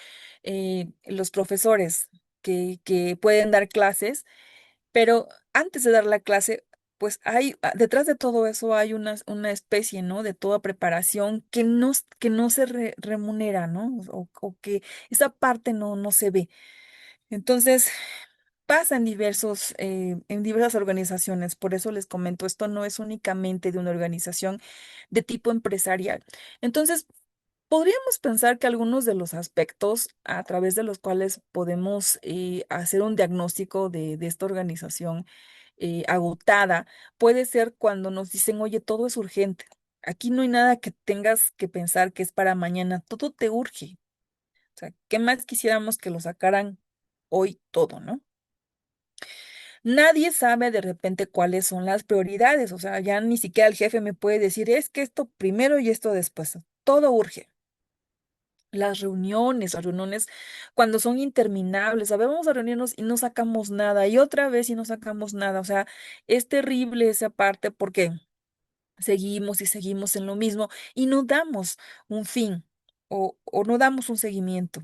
los profesores que pueden dar clases, pero antes de dar la clase, pues detrás de todo eso hay una especie, ¿no? De toda preparación que no se remunera, ¿no? O que esa parte no se ve. Entonces, pasa en diversas organizaciones, por eso les comento, esto no es únicamente de una organización de tipo empresarial. Entonces, podríamos pensar que algunos de los aspectos a través de los cuales podemos hacer un diagnóstico de esta organización agotada puede ser cuando nos dicen, oye, todo es urgente. Aquí no hay nada que tengas que pensar que es para mañana, todo te urge. O sea, ¿qué más quisiéramos que lo sacaran hoy todo, ¿no? Nadie sabe de repente cuáles son las prioridades, o sea, ya ni siquiera el jefe me puede decir, es que esto primero y esto después. Todo urge. Las reuniones cuando son interminables, sabemos a reunirnos y no sacamos nada, y otra vez y no sacamos nada, o sea, es terrible esa parte porque seguimos y seguimos en lo mismo y no damos un fin o no damos un seguimiento.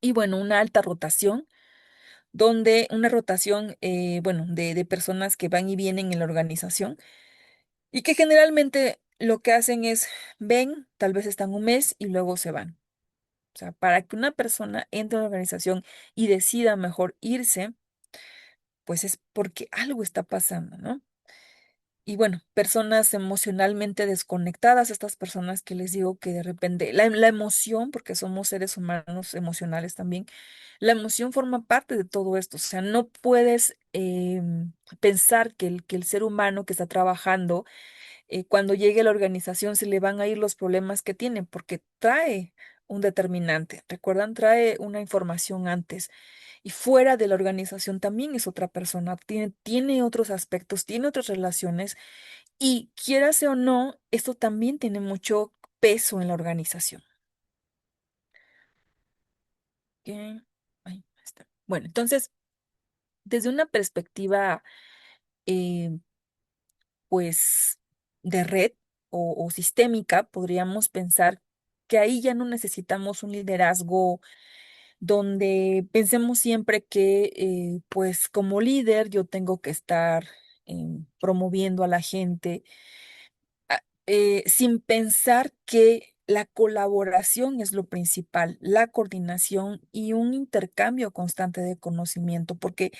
Y bueno, una alta rotación donde una rotación, bueno, de personas que van y vienen en la organización y que generalmente lo que hacen es ven, tal vez están un mes y luego se van. O sea, para que una persona entre a la organización y decida mejor irse, pues es porque algo está pasando, ¿no? Y bueno, personas emocionalmente desconectadas, estas personas que les digo que de repente la emoción, porque somos seres humanos emocionales también, la emoción forma parte de todo esto. O sea, no puedes pensar que el ser humano que está trabajando, cuando llegue a la organización se le van a ir los problemas que tiene, porque trae un determinante. ¿Recuerdan? Trae una información antes. Y fuera de la organización también es otra persona, tiene otros aspectos, tiene otras relaciones y quieras o no, esto también tiene mucho peso en la organización. ¿Ok? Ahí está. Bueno, entonces, desde una perspectiva, eh, pues, de red o sistémica, podríamos pensar que ahí ya no necesitamos un liderazgo donde pensemos siempre que, pues, como líder yo tengo que estar promoviendo a la gente sin pensar que la colaboración es lo principal, la coordinación y un intercambio constante de conocimiento, porque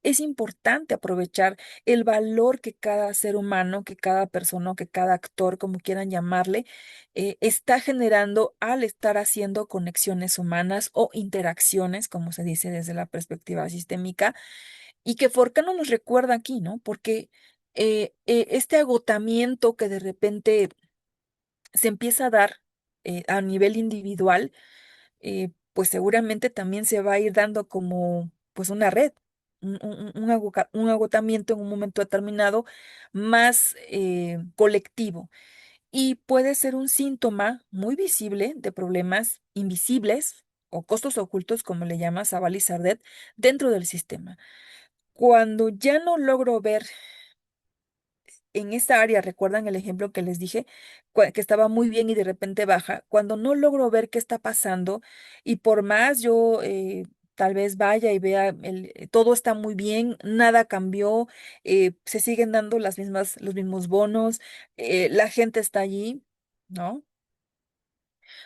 es importante aprovechar el valor que cada ser humano, que cada persona, que cada actor, como quieran llamarle, está generando al estar haciendo conexiones humanas o interacciones, como se dice desde la perspectiva sistémica, y que Forcano nos recuerda aquí, ¿no? Porque este agotamiento que de repente se empieza a dar a nivel individual, pues seguramente también se va a ir dando como pues una red, un agotamiento en un momento determinado más colectivo. Y puede ser un síntoma muy visible de problemas invisibles o costos ocultos, como le llama Zaval y Sardet, dentro del sistema. Cuando ya no logro ver en esta área, ¿recuerdan el ejemplo que les dije? Que estaba muy bien y de repente baja. Cuando no logro ver qué está pasando y por más yo tal vez vaya y vea, todo está muy bien, nada cambió, se siguen dando los mismos bonos, la gente está allí, ¿no?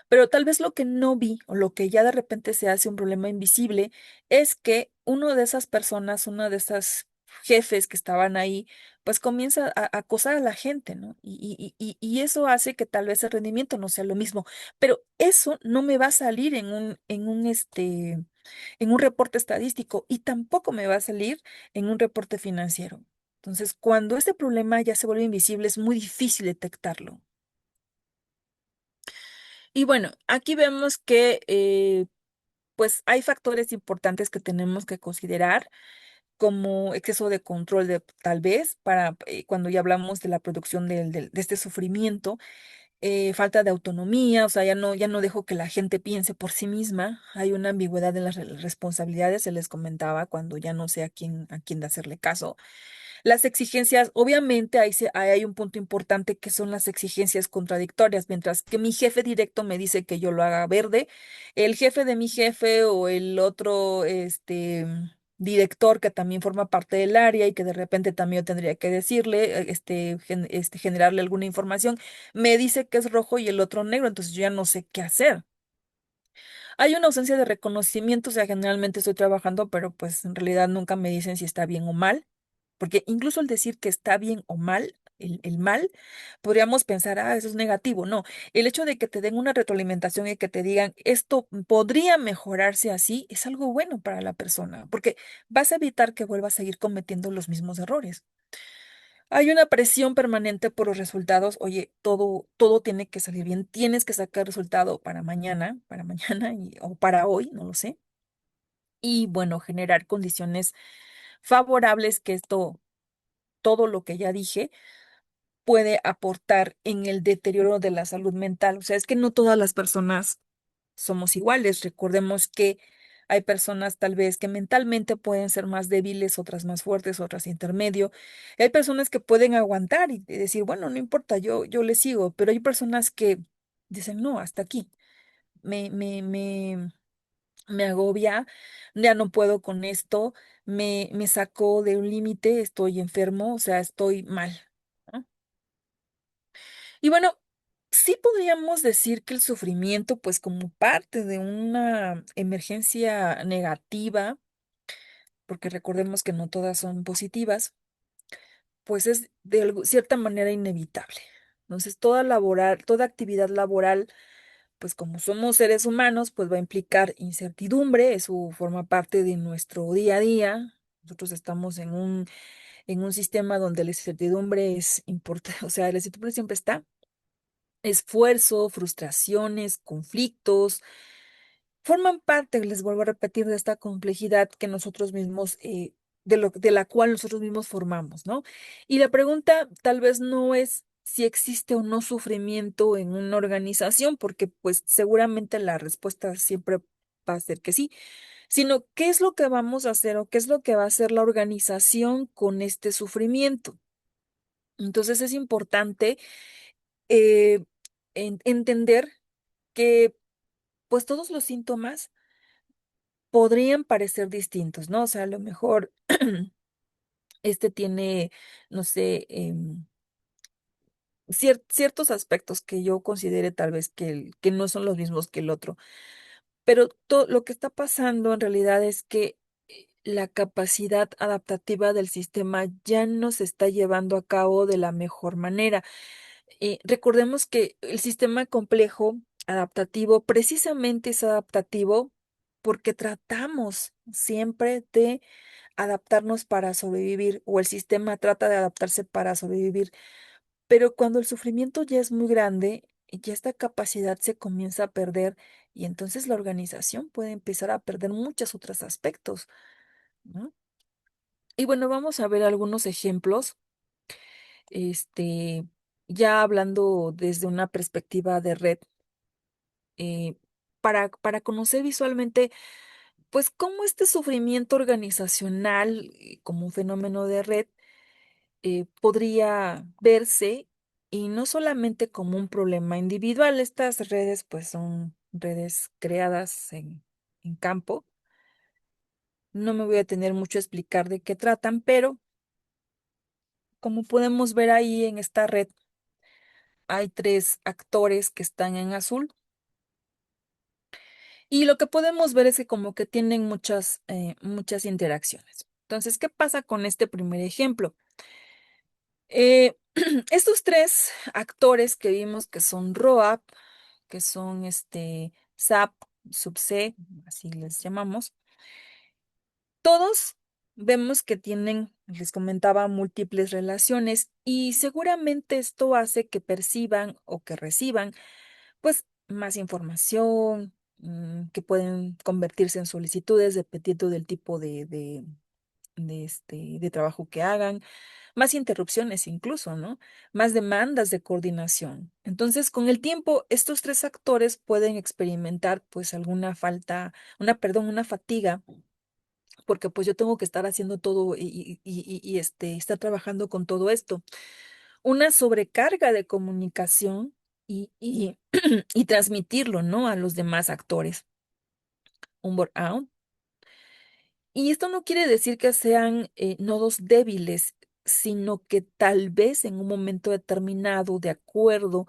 Pero tal vez lo que no vi o lo que ya de repente se hace un problema invisible es que uno de esas personas, uno de esas jefes que estaban ahí, pues comienza a acosar a la gente, ¿no? Y eso hace que tal vez el rendimiento no sea lo mismo. Pero eso no me va a salir en un reporte estadístico y tampoco me va a salir en un reporte financiero. Entonces, cuando este problema ya se vuelve invisible, es muy difícil detectarlo. Y bueno, aquí vemos que pues hay factores importantes que tenemos que considerar, como exceso de control de tal vez para cuando ya hablamos de la producción de este sufrimiento, falta de autonomía, o sea, ya no dejo que la gente piense por sí misma. Hay una ambigüedad en las responsabilidades, se les comentaba cuando ya no sé a quién de hacerle caso. Las exigencias, obviamente, ahí hay un punto importante que son las exigencias contradictorias. Mientras que mi jefe directo me dice que yo lo haga verde, el jefe de mi jefe o el otro, director que también forma parte del área y que de repente también yo tendría que decirle, generarle alguna información, me dice que es rojo y el otro negro, entonces yo ya no sé qué hacer. Hay una ausencia de reconocimiento, o sea, generalmente estoy trabajando, pero pues en realidad nunca me dicen si está bien o mal, porque incluso el decir que está bien o mal, el mal, podríamos pensar, ah, eso es negativo. No, el hecho de que te den una retroalimentación y que te digan, esto podría mejorarse así, es algo bueno para la persona, porque vas a evitar que vuelva a seguir cometiendo los mismos errores. Hay una presión permanente por los resultados. Oye, todo tiene que salir bien. Tienes que sacar resultado para mañana o para hoy, no lo sé. Y bueno, generar condiciones favorables que todo lo que ya dije, puede aportar en el deterioro de la salud mental. O sea, es que no todas las personas somos iguales. Recordemos que hay personas tal vez que mentalmente pueden ser más débiles, otras más fuertes, otras intermedio. Hay personas que pueden aguantar y decir, bueno, no importa, yo le sigo, pero hay personas que dicen, no, hasta aquí. Me, me, me, me agobia, ya no puedo con esto, me sacó de un límite, estoy enfermo, o sea, estoy mal, ¿no? Y bueno, sí podríamos decir que el sufrimiento, pues como parte de una emergencia negativa, porque recordemos que no todas son positivas, pues es de cierta manera inevitable. Entonces, toda actividad laboral, pues como somos seres humanos, pues va a implicar incertidumbre, eso forma parte de nuestro día a día. Nosotros estamos en un sistema donde la incertidumbre es importante, o sea, la incertidumbre siempre está. Esfuerzo, frustraciones, conflictos, forman parte, les vuelvo a repetir, de esta complejidad que nosotros mismos, de la cual nosotros mismos formamos, ¿no? Y la pregunta tal vez no es si existe o no sufrimiento en una organización, porque pues seguramente la respuesta siempre va a ser que sí, sino qué es lo que vamos a hacer o qué es lo que va a hacer la organización con este sufrimiento. Entonces es importante eh, entender que pues todos los síntomas podrían parecer distintos, ¿no? O sea, a lo mejor este tiene, no sé, ciertos aspectos que yo considere tal vez que no son los mismos que el otro. Pero lo que está pasando en realidad es que la capacidad adaptativa del sistema ya no se está llevando a cabo de la mejor manera. Recordemos que el sistema complejo adaptativo precisamente es adaptativo porque tratamos siempre de adaptarnos para sobrevivir, o el sistema trata de adaptarse para sobrevivir. Pero cuando el sufrimiento ya es muy grande, ya esta capacidad se comienza a perder, y entonces la organización puede empezar a perder muchos otros aspectos, ¿no? Y bueno, vamos a ver algunos ejemplos, este, ya hablando desde una perspectiva de red, eh, para conocer visualmente, pues, cómo este sufrimiento organizacional, como un fenómeno de red, podría verse, y no solamente como un problema individual. Estas redes pues son redes creadas en campo. No me voy a tener mucho a explicar de qué tratan, pero como podemos ver ahí en esta red, hay tres actores que están en azul, y lo que podemos ver es que como que tienen muchas interacciones. Entonces, ¿qué pasa con este primer ejemplo? Eh, Estos tres actores que vimos, que son ROAP, que son SAP, SUBC, así les llamamos, todos vemos que tienen, les comentaba, múltiples relaciones, y seguramente esto hace que perciban o que reciban pues más información, que pueden convertirse en solicitudes dependiendo del tipo de trabajo que hagan, más interrupciones incluso, ¿no? Más demandas de coordinación. Entonces, con el tiempo, estos tres actores pueden experimentar pues alguna falta, una fatiga, porque pues yo tengo que estar haciendo todo y estar trabajando con todo esto. Una sobrecarga de comunicación y y transmitirlo, ¿no? A los demás actores. Un burnout. Y esto no quiere decir que sean nodos débiles, sino que tal vez en un momento determinado, de acuerdo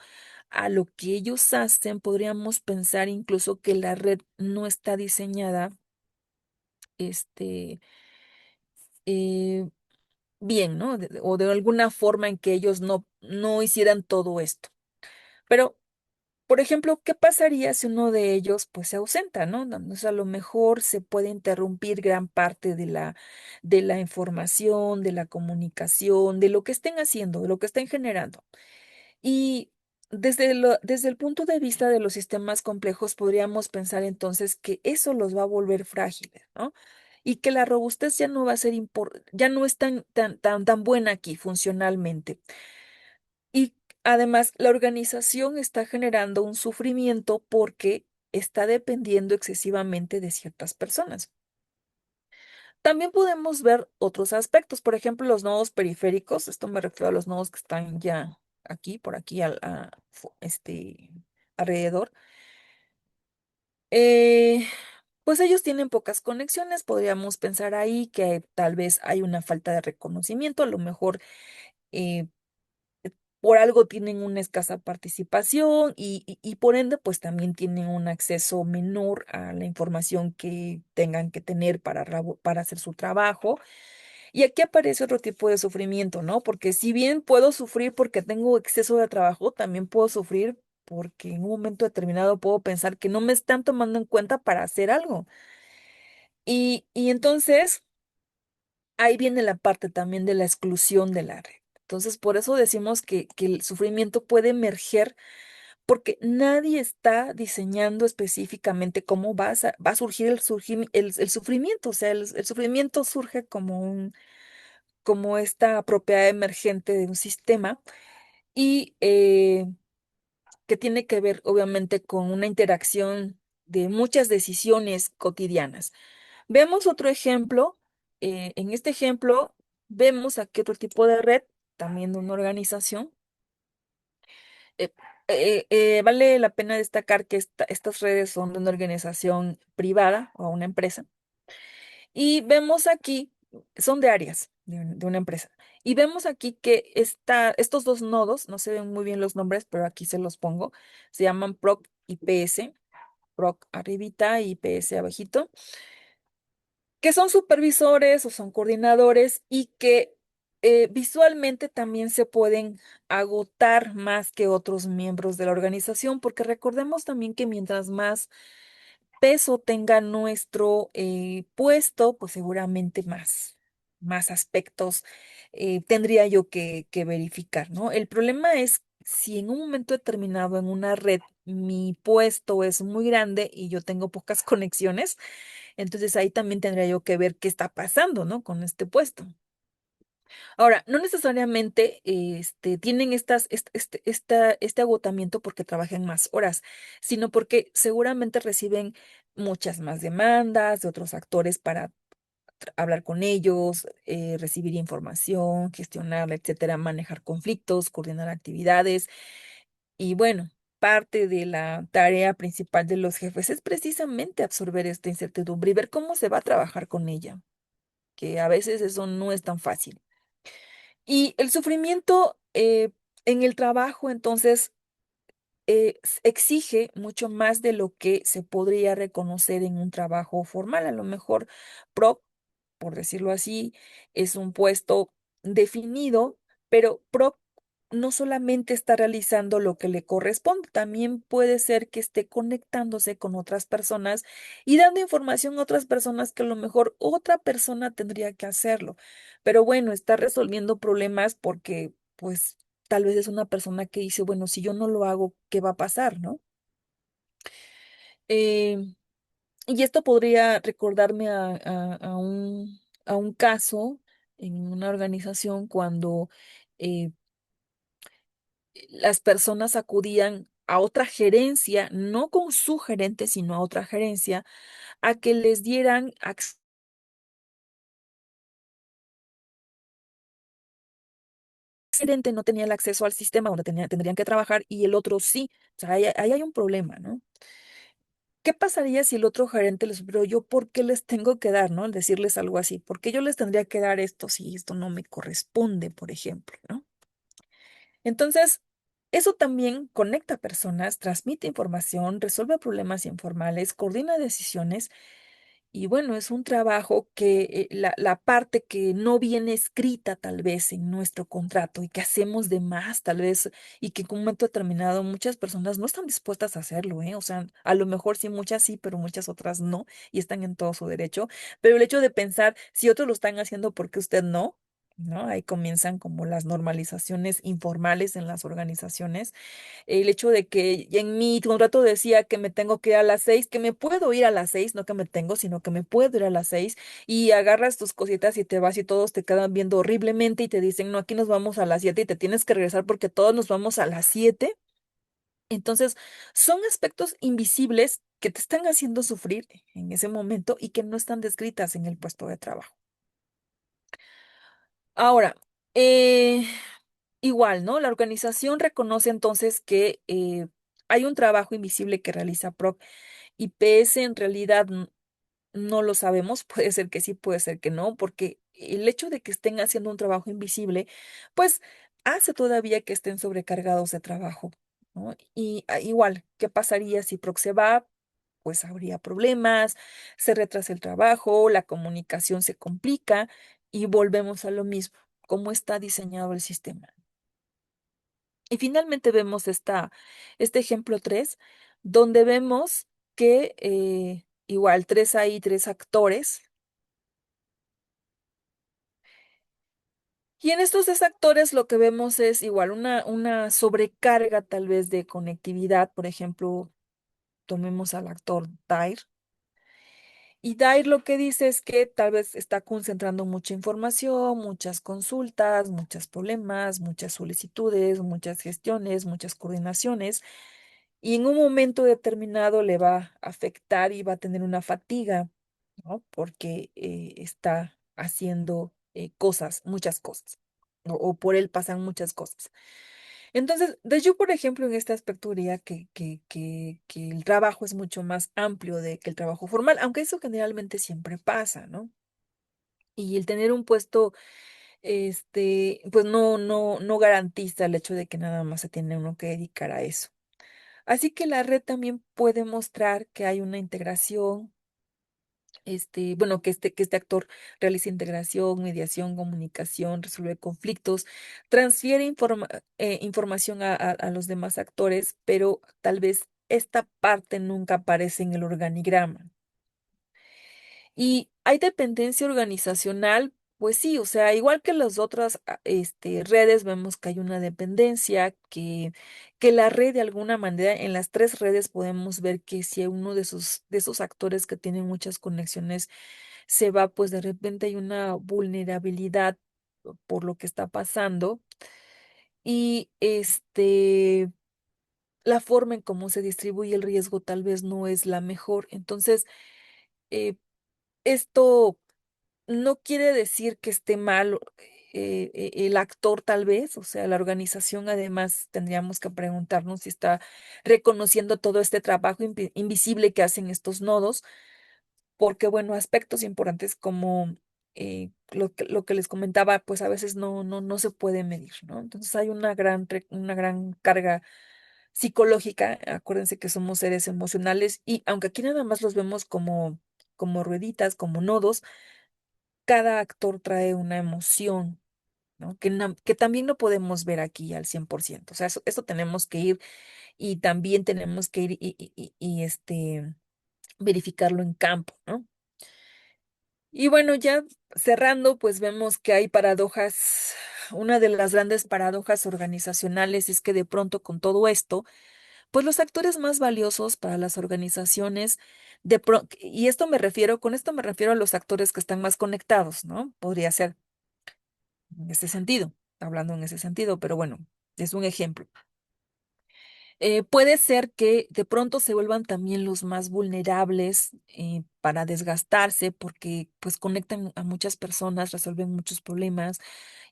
a lo que ellos hacen, podríamos pensar incluso que la red no está diseñada, este, eh, bien, ¿no? O de alguna forma en que ellos no hicieran todo esto. Pero por ejemplo, ¿qué pasaría si uno de ellos pues se ausenta, ¿no? Entonces, a lo mejor se puede interrumpir gran parte de la información, de la comunicación, de lo que estén haciendo, de lo que estén generando. Y desde el punto de vista de los sistemas complejos, podríamos pensar entonces que eso los va a volver frágiles, ¿no? Y que la robustez ya no va a ser ya no es tan buena aquí funcionalmente. Y además, la organización está generando un sufrimiento porque está dependiendo excesivamente de ciertas personas. También podemos ver otros aspectos, por ejemplo, los nodos periféricos. Esto me refiero a los nodos que están ya aquí, por aquí, alrededor. Eh, pues ellos tienen pocas conexiones. Podríamos pensar ahí que tal vez hay una falta de reconocimiento, a lo mejor eh, por algo tienen una escasa participación, y por ende pues también tienen un acceso menor a la información que tengan que tener para hacer su trabajo. Y aquí aparece otro tipo de sufrimiento, ¿no? Porque si bien puedo sufrir porque tengo exceso de trabajo, también puedo sufrir porque en un momento determinado puedo pensar que no me están tomando en cuenta para hacer algo. Y entonces ahí viene la parte también de la exclusión de la red. Entonces, por eso decimos que el sufrimiento puede emerger porque nadie está diseñando específicamente cómo va a surgir el sufrimiento. O sea, el sufrimiento surge como esta propiedad emergente de un sistema, y que tiene que ver obviamente con una interacción de muchas decisiones cotidianas. Vemos otro ejemplo. En este ejemplo vemos aquí otro tipo de red, también de una organización. Eh, Vale la pena destacar que estas redes son de una organización privada o una empresa. Y vemos aquí, son de áreas. de una empresa. Y vemos aquí que estos dos nodos, no se ven muy bien los nombres, pero aquí se los pongo, se llaman PROC y PS, PROC arribita y PS abajito, que son supervisores o son coordinadores y que visualmente también se pueden agotar más que otros miembros de la organización, porque recordemos también que mientras más peso tenga nuestro puesto, pues seguramente más aspectos tendría yo que verificar, ¿no? El problema es si en un momento determinado en una red mi puesto es muy grande y yo tengo pocas conexiones, entonces ahí también tendría yo que ver qué está pasando, ¿no? Con este puesto. Ahora, no necesariamente tienen este agotamiento porque trabajan más horas, sino porque seguramente reciben muchas más demandas de otros actores para hablar con ellos, recibir información, gestionarla, etcétera, manejar conflictos, coordinar actividades. Y bueno, parte de la tarea principal de los jefes es precisamente absorber esta incertidumbre y ver cómo se va a trabajar con ella, que a veces eso no es tan fácil. Y el sufrimiento en el trabajo, entonces, exige mucho más de lo que se podría reconocer en un trabajo formal. A lo mejor, PRO, por decirlo así, es un puesto definido, pero PRO no solamente está realizando lo que le corresponde, también puede ser que esté conectándose con otras personas y dando información a otras personas que a lo mejor otra persona tendría que hacerlo. Pero bueno, está resolviendo problemas porque, pues, tal vez es una persona que dice, bueno, si yo no lo hago, ¿qué va a pasar, no? Eh, y esto podría recordarme a un caso en una organización cuando eh, las personas acudían a otra gerencia, no con su gerente, sino a otra gerencia, a que les dieran gerente no tenía el acceso al sistema donde tendrían que trabajar y el otro sí. O sea, ahí hay un problema, ¿no? ¿Qué pasaría si el otro gerente les, pero yo por qué les tengo que dar, ¿no? Al decirles algo así, ¿por qué yo les tendría que dar esto si esto no me corresponde, por ejemplo, ¿no? Entonces, eso también conecta personas, transmite información, resuelve problemas informales, coordina decisiones. Y bueno, es un trabajo que la parte que no viene escrita tal vez en nuestro contrato y que hacemos de más tal vez y que en un momento determinado muchas personas no están dispuestas a hacerlo, ¿eh? O sea, a lo mejor sí, muchas sí, pero muchas otras no y están en todo su derecho. Pero el hecho de pensar si otros lo están haciendo, ¿por qué usted no? ¿No? Ahí comienzan como las normalizaciones informales en las organizaciones, el hecho de que en mi contrato decía que me tengo que ir a las 6, que me puedo ir a las 6, no que me tengo, sino que me puedo ir a las 6, y agarras tus cositas y te vas y todos te quedan viendo horriblemente y te dicen, no, aquí nos vamos a las 7 y te tienes que regresar porque todos nos vamos a las 7. Entonces, son aspectos invisibles que te están haciendo sufrir en ese momento y que no están descritas en el puesto de trabajo. Ahora, eh, igual, ¿no? La organización reconoce entonces que hay un trabajo invisible que realiza PROC y PS en realidad no lo sabemos, puede ser que sí, puede ser que no, porque el hecho de que estén haciendo un trabajo invisible, pues hace todavía que estén sobrecargados de trabajo, ¿no? Y igual, ¿qué pasaría si PROC se va? Pues habría problemas, se retrasa el trabajo, la comunicación se complica y volvemos a lo mismo, cómo está diseñado el sistema. Y finalmente vemos este ejemplo 3 donde vemos que igual hay tres actores. Y en estos tres actores lo que vemos es igual una sobrecarga tal vez de conectividad. Por ejemplo, tomemos al actor Dair. Y Dair lo que dice es que tal vez está concentrando mucha información, muchas consultas, muchos problemas, muchas solicitudes, muchas gestiones, muchas coordinaciones. Y en un momento determinado le va a afectar y va a tener una fatiga, ¿no? Porque está haciendo cosas, muchas cosas, o por él pasan muchas cosas. Entonces, yo, por ejemplo, en este aspecto diría que el trabajo es mucho más amplio de que el trabajo formal, aunque eso generalmente siempre pasa, ¿no? Y el tener un puesto pues no garantiza el hecho de que nada más se tiene uno que dedicar a eso. Así que la red también puede mostrar que hay una integración, bueno, que este actor realiza integración, mediación, comunicación, resuelve conflictos, transfiere información a los demás actores, pero tal vez esta parte nunca aparece en el organigrama. Y hay dependencia organizacional, pues sí, o sea, igual que las otras redes, vemos que hay una dependencia, que la red de alguna manera, en las tres redes podemos ver que si uno de esos actores que tienen muchas conexiones se va, pues de repente hay una vulnerabilidad por lo que está pasando y la forma en cómo se distribuye el riesgo tal vez no es la mejor. Entonces, eh, esto no quiere decir que esté mal el actor tal vez, o sea, la organización además tendríamos que preguntarnos si está reconociendo todo este trabajo invisible que hacen estos nodos, porque bueno, aspectos importantes como lo que les comentaba, pues a veces no se puede medir, ¿no? Entonces hay una gran carga psicológica, acuérdense que somos seres emocionales y aunque aquí nada más los vemos como rueditas, como nodos, cada actor trae una emoción, ¿no? Que también no podemos ver aquí al 100%. O sea, eso tenemos que ir y también tenemos que ir verificarlo en campo, ¿no? Y bueno, ya cerrando, pues vemos que hay paradojas. Una de las grandes paradojas organizacionales es que de pronto con todo esto, pues los actores más valiosos para las organizaciones, y con esto me refiero a los actores que están más conectados, ¿no? Podría ser en ese sentido, hablando en ese sentido, pero bueno, es un ejemplo. Puede ser que de pronto se vuelvan también los más vulnerables para desgastarse porque pues conectan a muchas personas, resuelven muchos problemas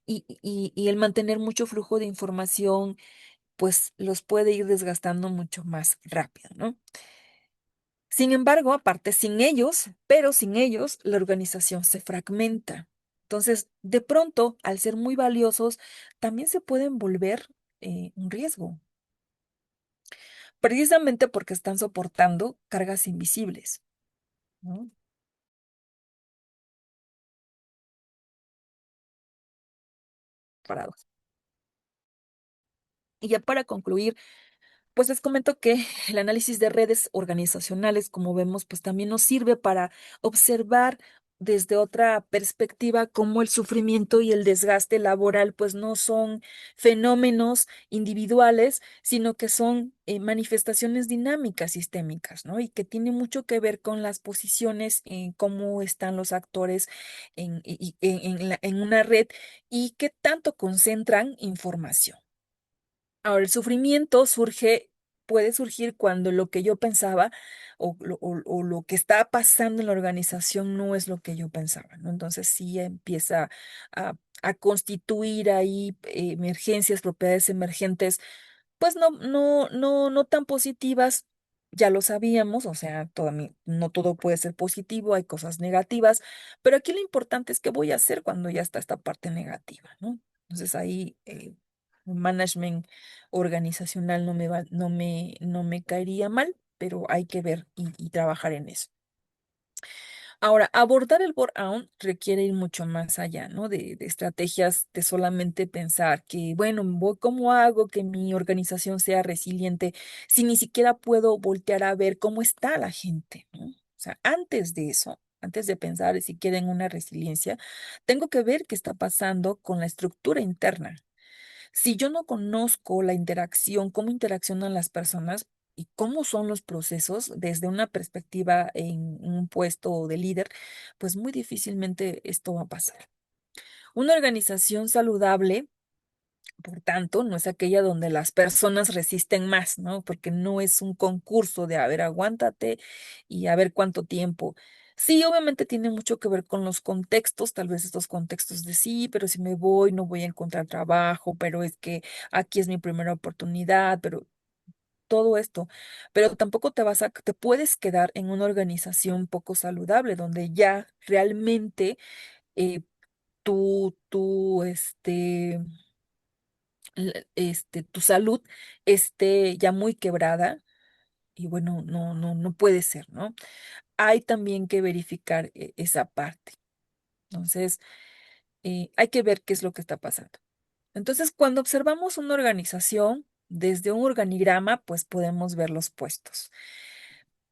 y el mantener mucho flujo de información pues los puede ir desgastando mucho más rápido, ¿no? Sin embargo, aparte, sin ellos, la organización se fragmenta. Entonces, de pronto, al ser muy valiosos, también se pueden volver un riesgo, precisamente porque están soportando cargas invisibles, ¿no? Parados. Y ya para concluir, pues les comento que el análisis de redes organizacionales, como vemos, pues también nos sirve para observar desde otra perspectiva cómo el sufrimiento y el desgaste laboral pues no son fenómenos individuales, sino que son manifestaciones dinámicas sistémicas, ¿no? Y que tiene mucho que ver con las posiciones, en cómo están los actores en una red y qué tanto concentran información. Ahora, el sufrimiento puede surgir cuando lo que yo pensaba o lo que está pasando en la organización no es lo que yo pensaba, ¿no? Entonces sí empieza a constituir ahí emergencias, propiedades emergentes, pues no tan positivas. Ya lo sabíamos, o sea, no todo puede ser positivo, hay cosas negativas, pero aquí lo importante es qué voy a hacer cuando ya está esta parte negativa, ¿no? Entonces ahí un management organizacional no me caería mal, pero hay que ver y trabajar en eso. Ahora, abordar el burnout requiere ir mucho más allá, ¿no? De estrategias de solamente pensar que, bueno, ¿cómo hago que mi organización sea resiliente si ni siquiera puedo voltear a ver cómo está la gente, ¿no? O sea, antes de eso, antes de pensar siquiera en una resiliencia, tengo que ver qué está pasando con la estructura interna. Si yo no conozco la interacción, cómo interaccionan las personas y cómo son los procesos desde una perspectiva en un puesto de líder, pues muy difícilmente esto va a pasar. Una organización saludable, por tanto, no es aquella donde las personas resisten más, ¿no? Porque no es un concurso de, a ver, aguántate y a ver cuánto tiempo. Sí, obviamente tiene mucho que ver con los contextos, tal vez estos contextos de sí, pero si me voy no voy a encontrar trabajo, pero es que aquí es mi primera oportunidad, pero todo esto, pero tampoco te puedes quedar en una organización poco saludable donde ya realmente tu salud esté ya muy quebrada y bueno, no puede ser, ¿no? Hay también que verificar esa parte. Entonces, hay que ver qué es lo que está pasando. Entonces, cuando observamos una organización, desde un organigrama, pues podemos ver los puestos.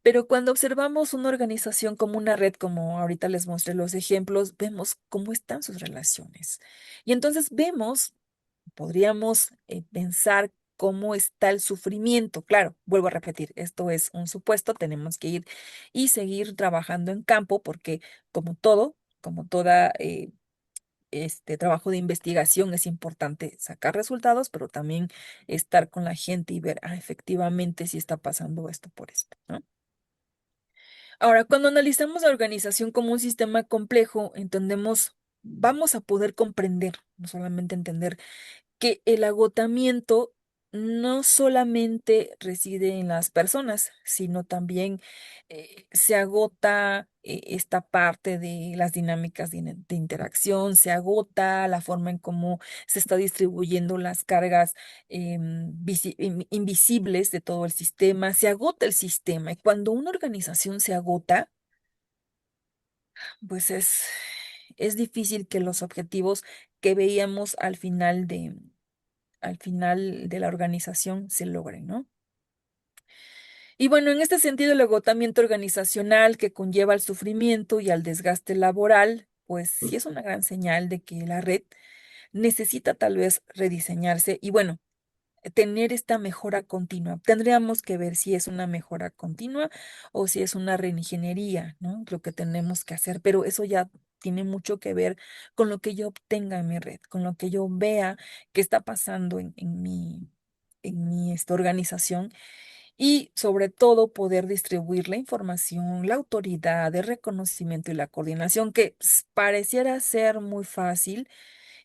Pero cuando observamos una organización como una red, como ahorita les mostré los ejemplos, vemos cómo están sus relaciones. Y entonces vemos, podríamos pensar cómo está el sufrimiento. Claro, vuelvo a repetir, esto es un supuesto, tenemos que ir y seguir trabajando en campo porque como todo, como toda este trabajo de investigación es importante sacar resultados, pero también estar con la gente y ver, efectivamente si está pasando esto por esto, ¿no? Ahora, cuando analizamos la organización como un sistema complejo, entendemos, vamos a poder comprender, no solamente entender, que el agotamiento no solamente reside en las personas, sino también se agota esta parte de las dinámicas de interacción, se agota la forma en cómo se está distribuyendo las cargas invisibles de todo el sistema, se agota el sistema. Y cuando una organización se agota, pues es difícil que los objetivos que veíamos al final de la organización se logren, ¿no? Y bueno, en este sentido, el agotamiento organizacional que conlleva al sufrimiento y al desgaste laboral, pues sí es una gran señal de que la red necesita tal vez rediseñarse y bueno, tener esta mejora continua. Tendríamos que ver si es una mejora continua o si es una reingeniería, ¿no? Lo que tenemos que hacer, pero eso ya tiene mucho que ver con lo que yo obtenga en mi red, con lo que yo vea que está pasando en mi organización y sobre todo poder distribuir la información, la autoridad, el reconocimiento y la coordinación, que pareciera ser muy fácil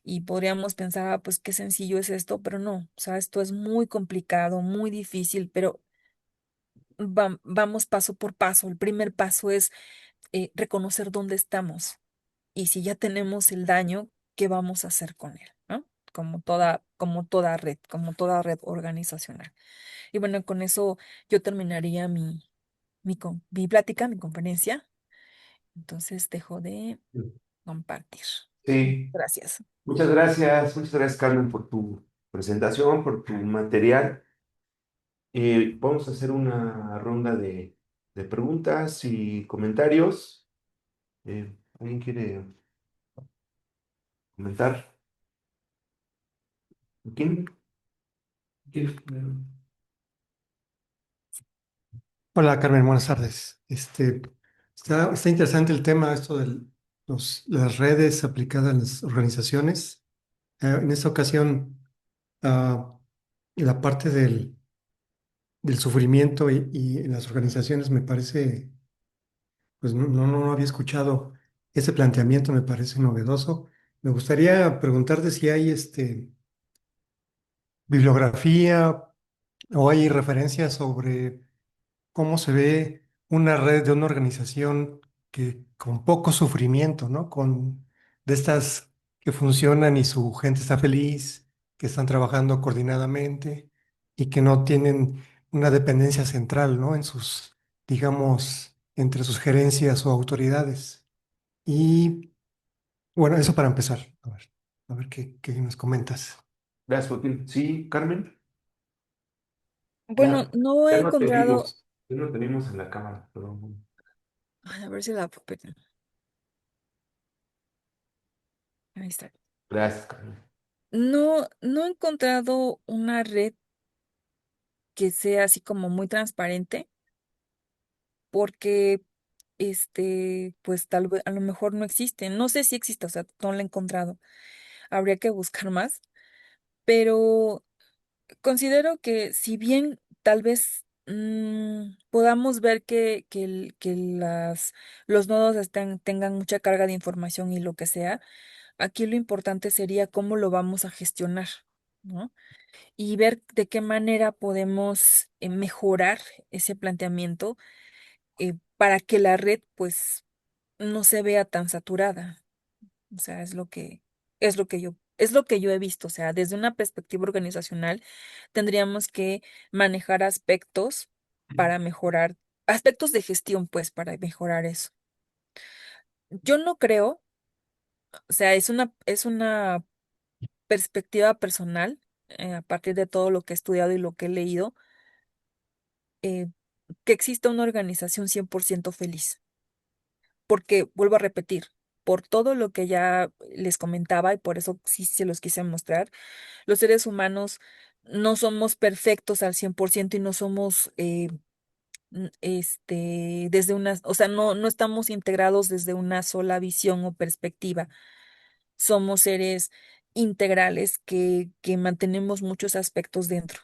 y podríamos pensar, pues qué sencillo es esto, pero no, o sea, esto es muy complicado, muy difícil, pero vamos paso por paso. El primer paso es reconocer dónde estamos y si ya tenemos el daño, ¿qué vamos a hacer con él? ¿No? Como toda red organizacional. Y bueno, con eso yo terminaría mi plática, mi conferencia. Entonces dejo de compartir. Sí, Gracias. muchas gracias Carmen por tu presentación, por tu material. Vamos a hacer una ronda de preguntas y comentarios. ¿Alguien quiere comentar? ¿Quién? ¿Quieres primero? Hola Carmen, buenas tardes. Está interesante el tema, esto de las redes aplicadas en las organizaciones. En esta ocasión, ah, la parte del sufrimiento y en las organizaciones me parece, pues no había escuchado ese planteamiento, me parece novedoso. Me gustaría preguntarte si hay bibliografía o hay referencias sobre cómo se ve una red de una organización que con poco sufrimiento, ¿no? De estas que funcionan y su gente está feliz, que están trabajando coordinadamente y que no tienen una dependencia central, ¿no? Digamos, entre sus gerencias o autoridades. Y bueno, eso para empezar. A ver qué nos comentas. Gracias, Joaquín. Sí, Carmen. Bueno, Ya, no he ya no te encontrado, vimos. Ya no te vimos en la cámara, pero ay, a ver si la, ahí está. gracias, Carmen. No he encontrado una red que sea así como muy transparente, porque pues tal vez a lo mejor no existe. No sé si existe, o sea, no la he encontrado. Habría que buscar más, pero considero que si bien tal vez podamos ver que los nodos tengan mucha carga de información y lo que sea, aquí lo importante sería cómo lo vamos a gestionar, ¿no? Y ver de qué manera podemos mejorar ese planteamiento para que la red pues no se vea tan saturada. O sea, es lo que yo he visto. O sea, desde una perspectiva organizacional, tendríamos que manejar aspectos para mejorar, aspectos de gestión, pues, para mejorar eso. Yo no creo, o sea, es una perspectiva personal, a partir de todo lo que he estudiado y lo que he leído, eh, que exista una organización 100% feliz. Porque, vuelvo a repetir, por todo lo que ya les comentaba y por eso sí se los quise mostrar, los seres humanos no somos perfectos al 100% y no somos, desde una, o sea, no estamos integrados desde una sola visión o perspectiva. Somos seres integrales que mantenemos muchos aspectos dentro.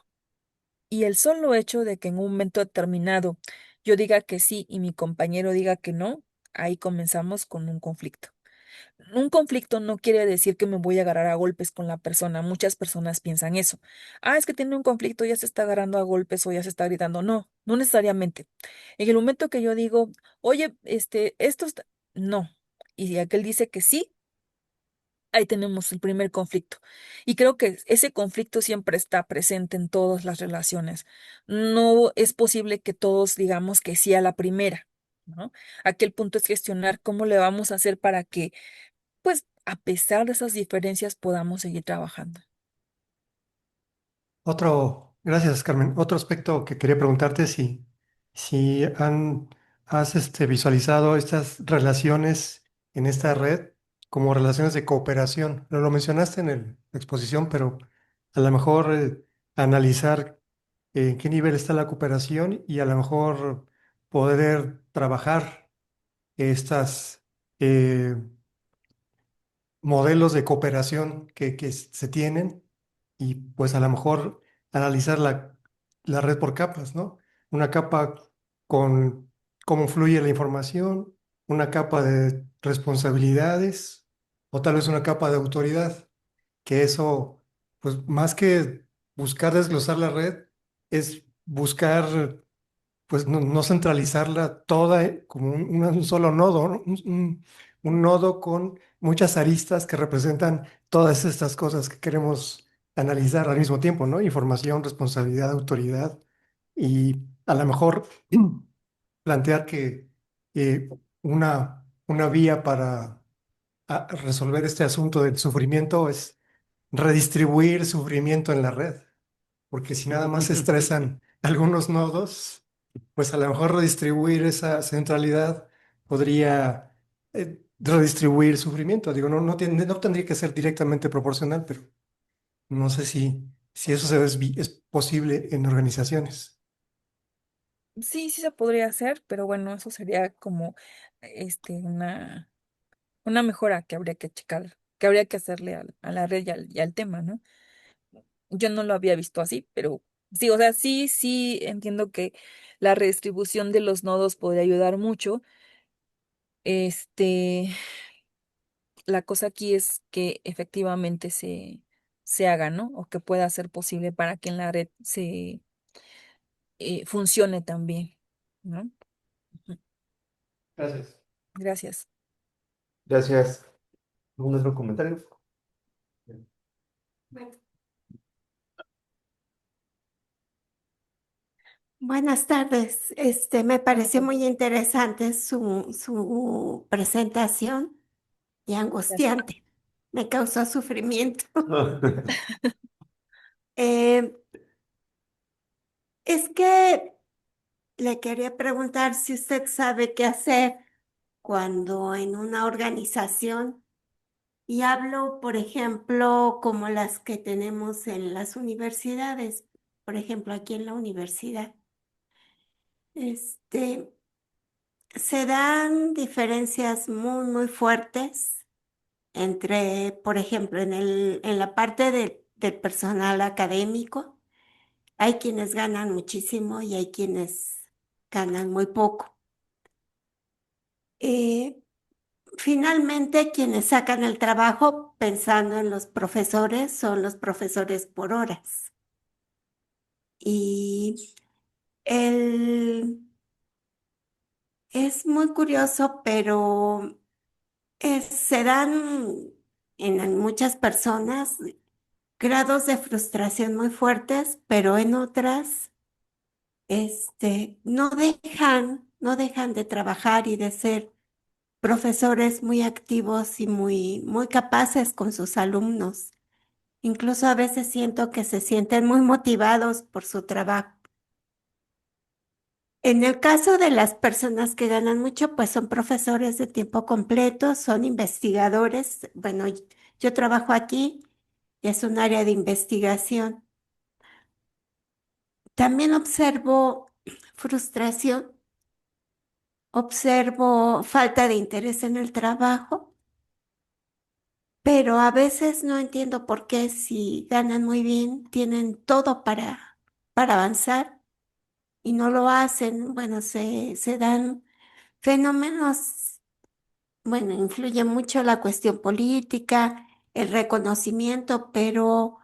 Y el solo hecho de que en un momento determinado yo diga que sí y mi compañero diga que no, ahí comenzamos con un conflicto. Un conflicto no quiere decir que me voy a agarrar a golpes con la persona. Muchas personas piensan eso. Ah, es que tiene un conflicto, ya se está agarrando a golpes o ya se está gritando. No, no necesariamente. En el momento que yo digo, oye, esto está... No. Y si aquel dice que sí, ahí tenemos el primer conflicto. Y creo que ese conflicto siempre está presente en todas las relaciones. No es posible que todos digamos que sí a la primera, ¿no? Aquel punto es gestionar cómo le vamos a hacer para que, pues, a pesar de esas diferencias, podamos seguir trabajando. Gracias, Carmen. Otro aspecto que quería preguntarte es si has visualizado estas relaciones en esta red como relaciones de cooperación. Lo mencionaste en la exposición, pero a lo mejor analizar en qué nivel está la cooperación y a lo mejor poder trabajar estas eh, modelos de cooperación que se tienen y pues a lo mejor analizar la red por capas, ¿no? Una capa con cómo fluye la información, una capa de responsabilidades o tal vez una capa de autoridad, que eso, pues más que buscar desglosar la red, es buscar pues no centralizarla toda como un solo nodo, ¿no? Un nodo con muchas aristas que representan todas estas cosas que queremos analizar al mismo tiempo, ¿no? Información, responsabilidad, autoridad y a lo mejor plantear que eh, una vía para resolver este asunto del sufrimiento es redistribuir sufrimiento en la red, porque si nada más se estresan algunos nodos, pues a lo mejor redistribuir esa centralidad podría redistribuir sufrimiento. Digo, no tendría que ser directamente proporcional, pero no sé si eso es posible en organizaciones. Sí, sí se podría hacer, pero bueno, eso sería como una mejora que habría que checar, que habría que hacerle a la red y al tema, ¿no? Yo no lo había visto así, pero sí, o sea, sí, sí entiendo que la redistribución de los nodos podría ayudar mucho. Este, la cosa aquí es que efectivamente se haga, ¿no? O que pueda ser posible para que en la red se funcione también, ¿no? Ujú. Gracias. Gracias. Gracias. ¿Algún otro comentario? Bueno, buenas tardes. Me pareció muy interesante su presentación y Gracias. angustiante. Me causó sufrimiento. Eh, es que le quería preguntar si usted sabe qué hacer cuando en una organización, y hablo, por ejemplo, como las que tenemos en las universidades, por ejemplo, aquí en la universidad. Este, Se dan diferencias muy, muy fuertes entre, por ejemplo, en la parte del personal académico. Hay quienes ganan muchísimo y hay quienes ganan muy poco. Eh, Finalmente, quienes sacan el trabajo pensando en los profesores son los profesores por horas. Y el, es muy curioso, pero Se dan en muchas personas grados de frustración muy fuertes, pero en otras, no dejan de trabajar y de ser profesores muy activos y muy capaces con sus alumnos. Incluso a veces siento que se sienten muy motivados por su trabajo. En el caso de las personas que ganan mucho, pues son profesores de tiempo completo, son investigadores. Bueno, yo trabajo aquí y es un área de investigación. También observo frustración, observo falta de interés en el trabajo, pero a veces no entiendo por qué si ganan muy bien, tienen todo para avanzar y no lo hacen. Bueno, se dan fenómenos. Bueno, influye mucho la cuestión política, el reconocimiento, pero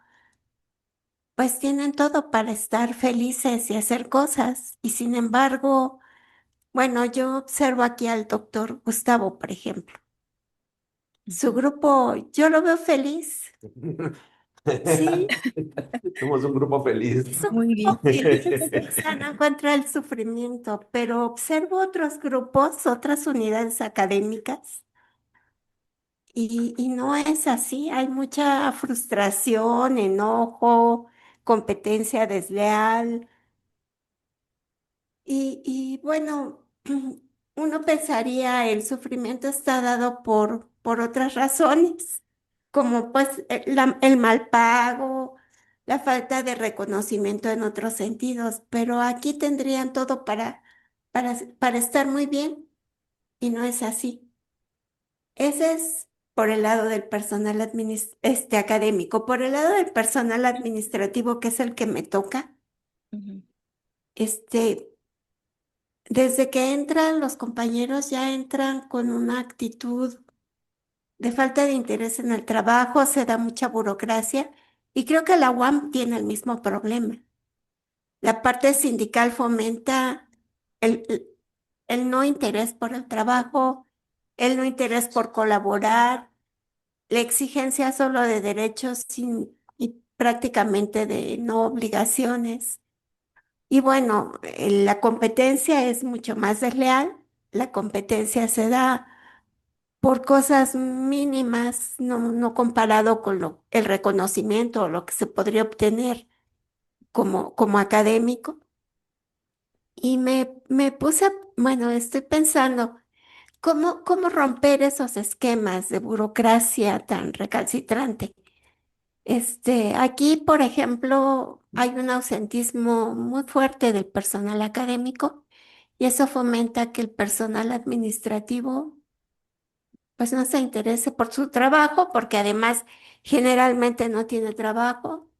pues tienen todo para estar felices y hacer cosas. Y sin embargo, bueno, yo observo aquí al doctor Gustavo, por ejemplo. Su Ujú. grupo, yo lo veo feliz. Sí, Somos un grupo feliz. es un Muy bien. grupo feliz. O sea, no encuentra el sufrimiento, pero observo otros grupos, otras unidades académicas. Y no es así, hay mucha frustración, enojo, competencia desleal y bueno, uno pensaría el sufrimiento está dado por otras razones, como pues el mal pago, la falta de reconocimiento en otros sentidos, pero aquí tendrían todo para estar muy bien y no es así. Ese es por el lado del personal académico. Por el lado del personal administrativo, que es el que me toca, Ujú. este, desde que entran los compañeros ya entran con una actitud de falta de interés en el trabajo, se da mucha burocracia y creo que la UAM tiene el mismo problema. La parte sindical fomenta el, el el no interés por el trabajo, el no interés por colaborar, la exigencia solo de derechos y prácticamente de no obligaciones. Y bueno, la competencia es mucho más desleal. La competencia se da por cosas mínimas, no comparado con el reconocimiento o lo que se podría obtener como académico. Y me puse, bueno, estoy pensando, ¿cómo romper esos esquemas de burocracia tan recalcitrante? Aquí, por ejemplo, hay un ausentismo muy fuerte del personal académico y eso fomenta que el personal administrativo pues no se interese por su trabajo porque además generalmente no tiene trabajo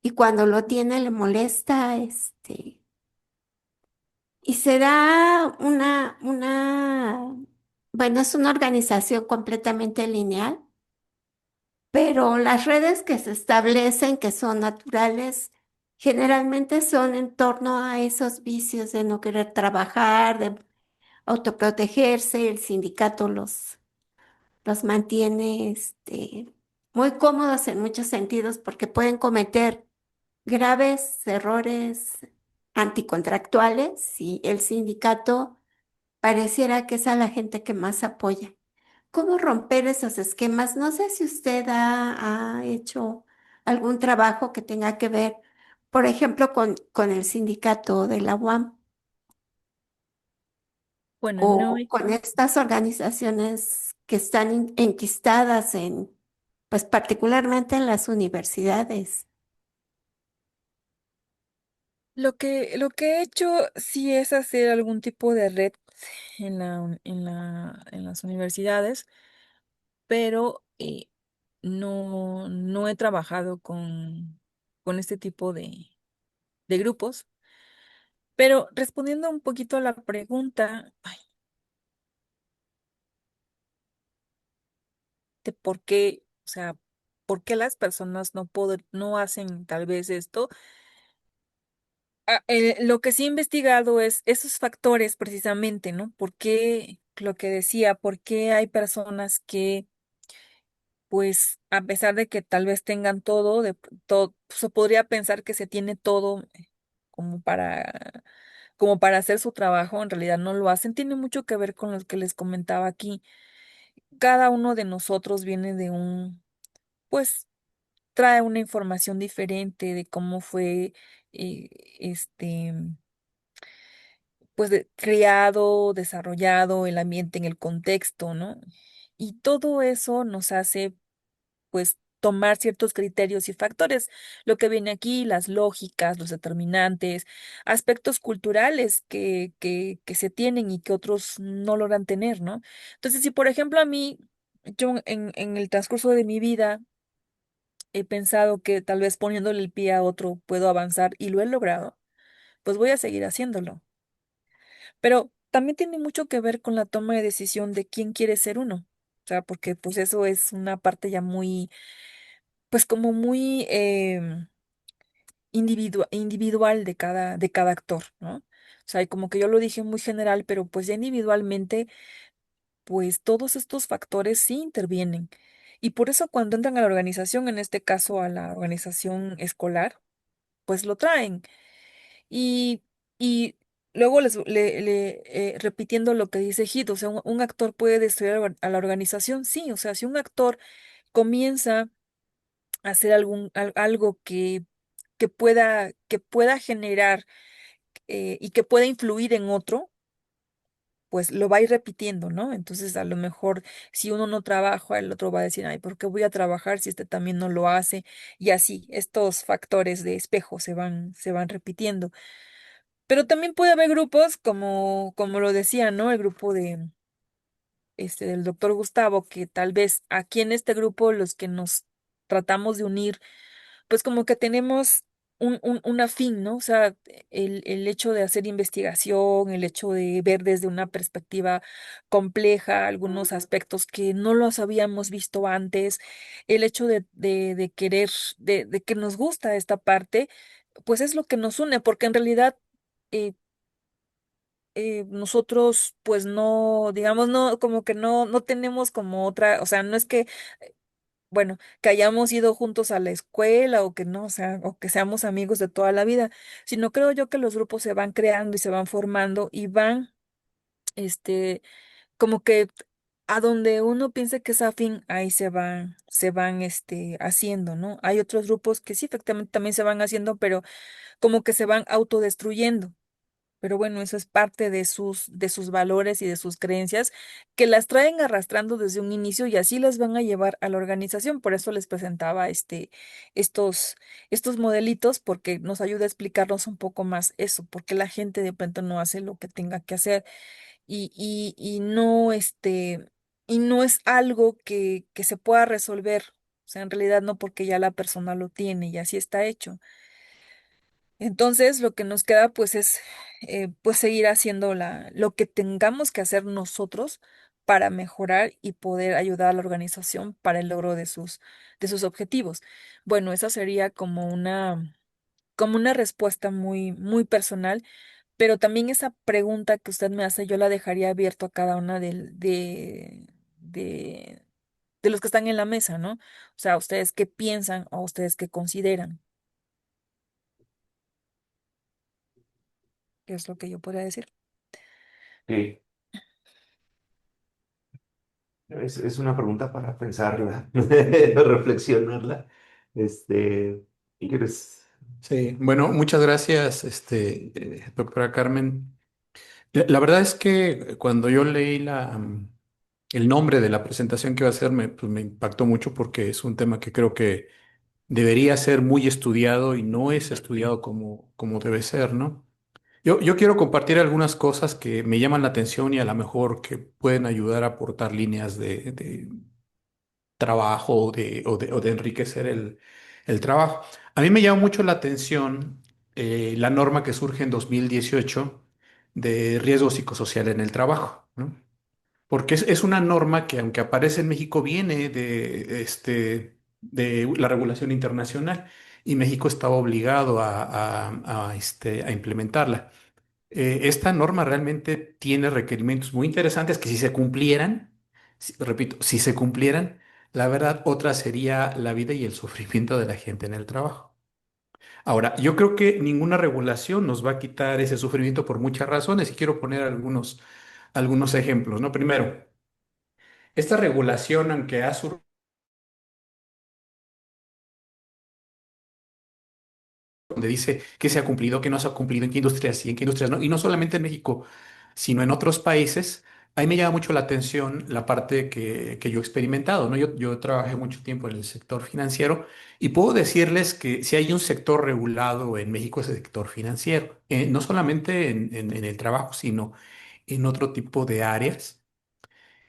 y cuando lo tiene le molesta, y se da bueno, es una organización completamente lineal. Pero las redes que se establecen, que son naturales, generalmente son en torno a esos vicios de no querer trabajar, de autoprotegerse. El sindicato los mantiene muy cómodos en muchos sentidos porque pueden cometer graves errores anticontractuales y el sindicato pareciera que es a la gente que más apoya. ¿Cómo romper esos esquemas? No sé si usted ha hecho algún trabajo que tenga que ver, por ejemplo, con el sindicato de la UAM Bueno, no, o con estas organizaciones que están enquistadas pues particularmente en las universidades. lo que he hecho sí es hacer algún tipo de red en las universidades, pero no he trabajado con este tipo de grupos. Pero respondiendo un poquito a la pregunta, ay, de por qué, o sea, por qué las personas no hacen tal vez esto. Lo que sí he investigado es esos factores precisamente, ¿no? ¿Por qué? lo que decía, ¿por qué hay personas que, pues, a pesar de que tal vez tengan todo, todo, se podría pensar que se tiene todo como como para hacer su trabajo, en realidad no lo hacen? Tiene mucho que ver con lo que les comentaba aquí. Cada uno de nosotros viene de pues, trae una información diferente de cómo fue, eh, este, pues, criado, desarrollado, el ambiente en el contexto, ¿no? Y todo eso nos hace, pues, tomar ciertos criterios y factores. Lo que viene aquí, las lógicas, los determinantes, aspectos culturales que se tienen y que otros no logran tener, ¿no? Entonces, si por ejemplo a mí, yo en el transcurso de mi vida he pensado que tal vez poniéndole el pie a otro puedo avanzar y lo he logrado, pues voy a seguir haciéndolo. Pero también tiene mucho que ver con la toma de decisión de quién quiere ser uno. O sea, porque pues eso es una parte ya muy, pues como muy individual de cada actor, ¿no? O sea, y como que yo lo dije muy general, pero pues ya individualmente, pues todos estos factores sí intervienen. Y por eso cuando entran a la organización, en este caso a la organización escolar, pues lo traen. Y, y luego repitiendo lo que dice Hit, o sea, un actor puede destruir a la organización, sí, o sea, si un actor comienza a hacer algo que pueda generar y que pueda influir en otro, pues lo va a ir repitiendo, ¿no? Entonces, a lo mejor si uno no trabaja, el otro va a decir, ay, ¿por qué voy a trabajar si este también no lo hace? Y así, estos factores de espejo se van repitiendo. Pero también puede haber grupos, como lo decía, ¿no? El grupo del doctor Gustavo, que tal vez aquí en este grupo los que nos tratamos de unir, pues como que tenemos un afín, ¿no? O sea, el hecho de hacer investigación, el hecho de ver desde una perspectiva compleja algunos aspectos que no los habíamos visto antes, el hecho de querer, de que nos gusta esta parte, pues es lo que nos une, porque en realidad eh, nosotros pues no, digamos, no, como que no tenemos como otra, o sea, no es que, bueno, que hayamos ido juntos a la escuela o que no, o sea, o que seamos amigos de toda la vida, sino creo yo que los grupos se van creando y se van formando y van, este, como que a donde uno piense que es afín, ahí se van, haciendo, ¿no? Hay otros grupos que sí, efectivamente también se van haciendo, pero como que se van autodestruyendo. Pero bueno, eso es parte de sus valores y de sus creencias que las traen arrastrando desde un inicio y así las van a llevar a la organización. Por eso les presentaba estos, estos modelitos, porque nos ayuda a explicarnos un poco más eso, porque la gente de pronto no hace lo que tenga que hacer y no, y no es algo que se pueda resolver. O sea, en realidad no, porque ya la persona lo tiene y así está hecho. Entonces, lo que nos queda pues es pues seguir haciendo lo que tengamos que hacer nosotros para mejorar y poder ayudar a la organización para el logro de sus objetivos. Bueno, esa sería como una respuesta muy, muy personal, pero también esa pregunta que usted me hace, yo la dejaría abierto a cada una de, de los que están en la mesa, ¿no? O sea, ustedes qué piensan o ustedes qué consideran, es lo que yo podría decir. Sí, es una pregunta para pensarla, reflexionarla. ¿Qué quieres? Sí, bueno, muchas gracias, doctora Carmen. La verdad es que cuando yo leí el nombre de la presentación que iba a hacer, pues me impactó mucho porque es un tema que creo que debería ser muy estudiado y no es estudiado como debe ser, ¿no? Yo quiero compartir algunas cosas que me llaman la atención y a lo mejor que pueden ayudar a aportar líneas de trabajo o de enriquecer el trabajo. A mí me llama mucho la atención la norma que surge en 2018 de riesgo psicosocial en el trabajo, ¿no? Porque es una norma que, aunque aparece en México, viene de la regulación internacional y México estaba obligado a implementarla. Esta norma realmente tiene requerimientos muy interesantes que si se cumplieran, repito, si se cumplieran, la verdad, otra sería la vida y el sufrimiento de la gente en el trabajo. Ahora, yo creo que ninguna regulación nos va a quitar ese sufrimiento por muchas razones y quiero poner algunos ejemplos, ¿no? Primero, esta regulación, aunque ha surgido, donde dice que se ha cumplido, que no se ha cumplido, en qué industrias sí, en qué industrias no, y no solamente en México, sino en otros países, a mí me llama mucho la atención la parte que yo he experimentado, ¿no? Yo trabajé mucho tiempo en el sector financiero y puedo decirles que si hay un sector regulado en México es el sector financiero, no solamente en el trabajo, sino en otro tipo de áreas.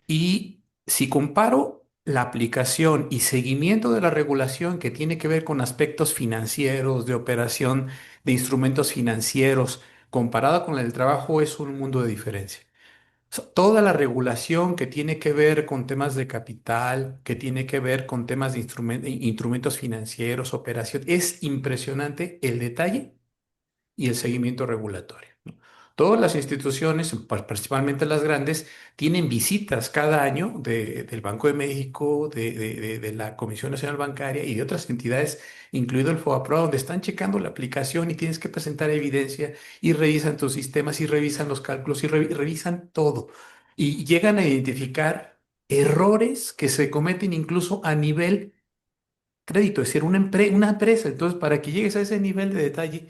Y si comparo la aplicación y seguimiento de la regulación que tiene que ver con aspectos financieros, de operación de instrumentos financieros, comparada con la del trabajo, es un mundo de diferencia. O sea, toda la regulación que tiene que ver con temas de capital, que tiene que ver con temas de instrumentos financieros, operación, es impresionante el detalle y el seguimiento regulatorio, ¿no? Todas las instituciones, principalmente las grandes, tienen visitas cada año del Banco de México, de la Comisión Nacional Bancaria y de otras entidades, incluido el FOBAPROA, donde están checando la aplicación y tienes que presentar evidencia y revisan tus sistemas y revisan los cálculos y revisan todo. Y llegan a identificar errores que se cometen incluso a nivel crédito, es decir, una empresa. Entonces, para que llegues a ese nivel de detalle,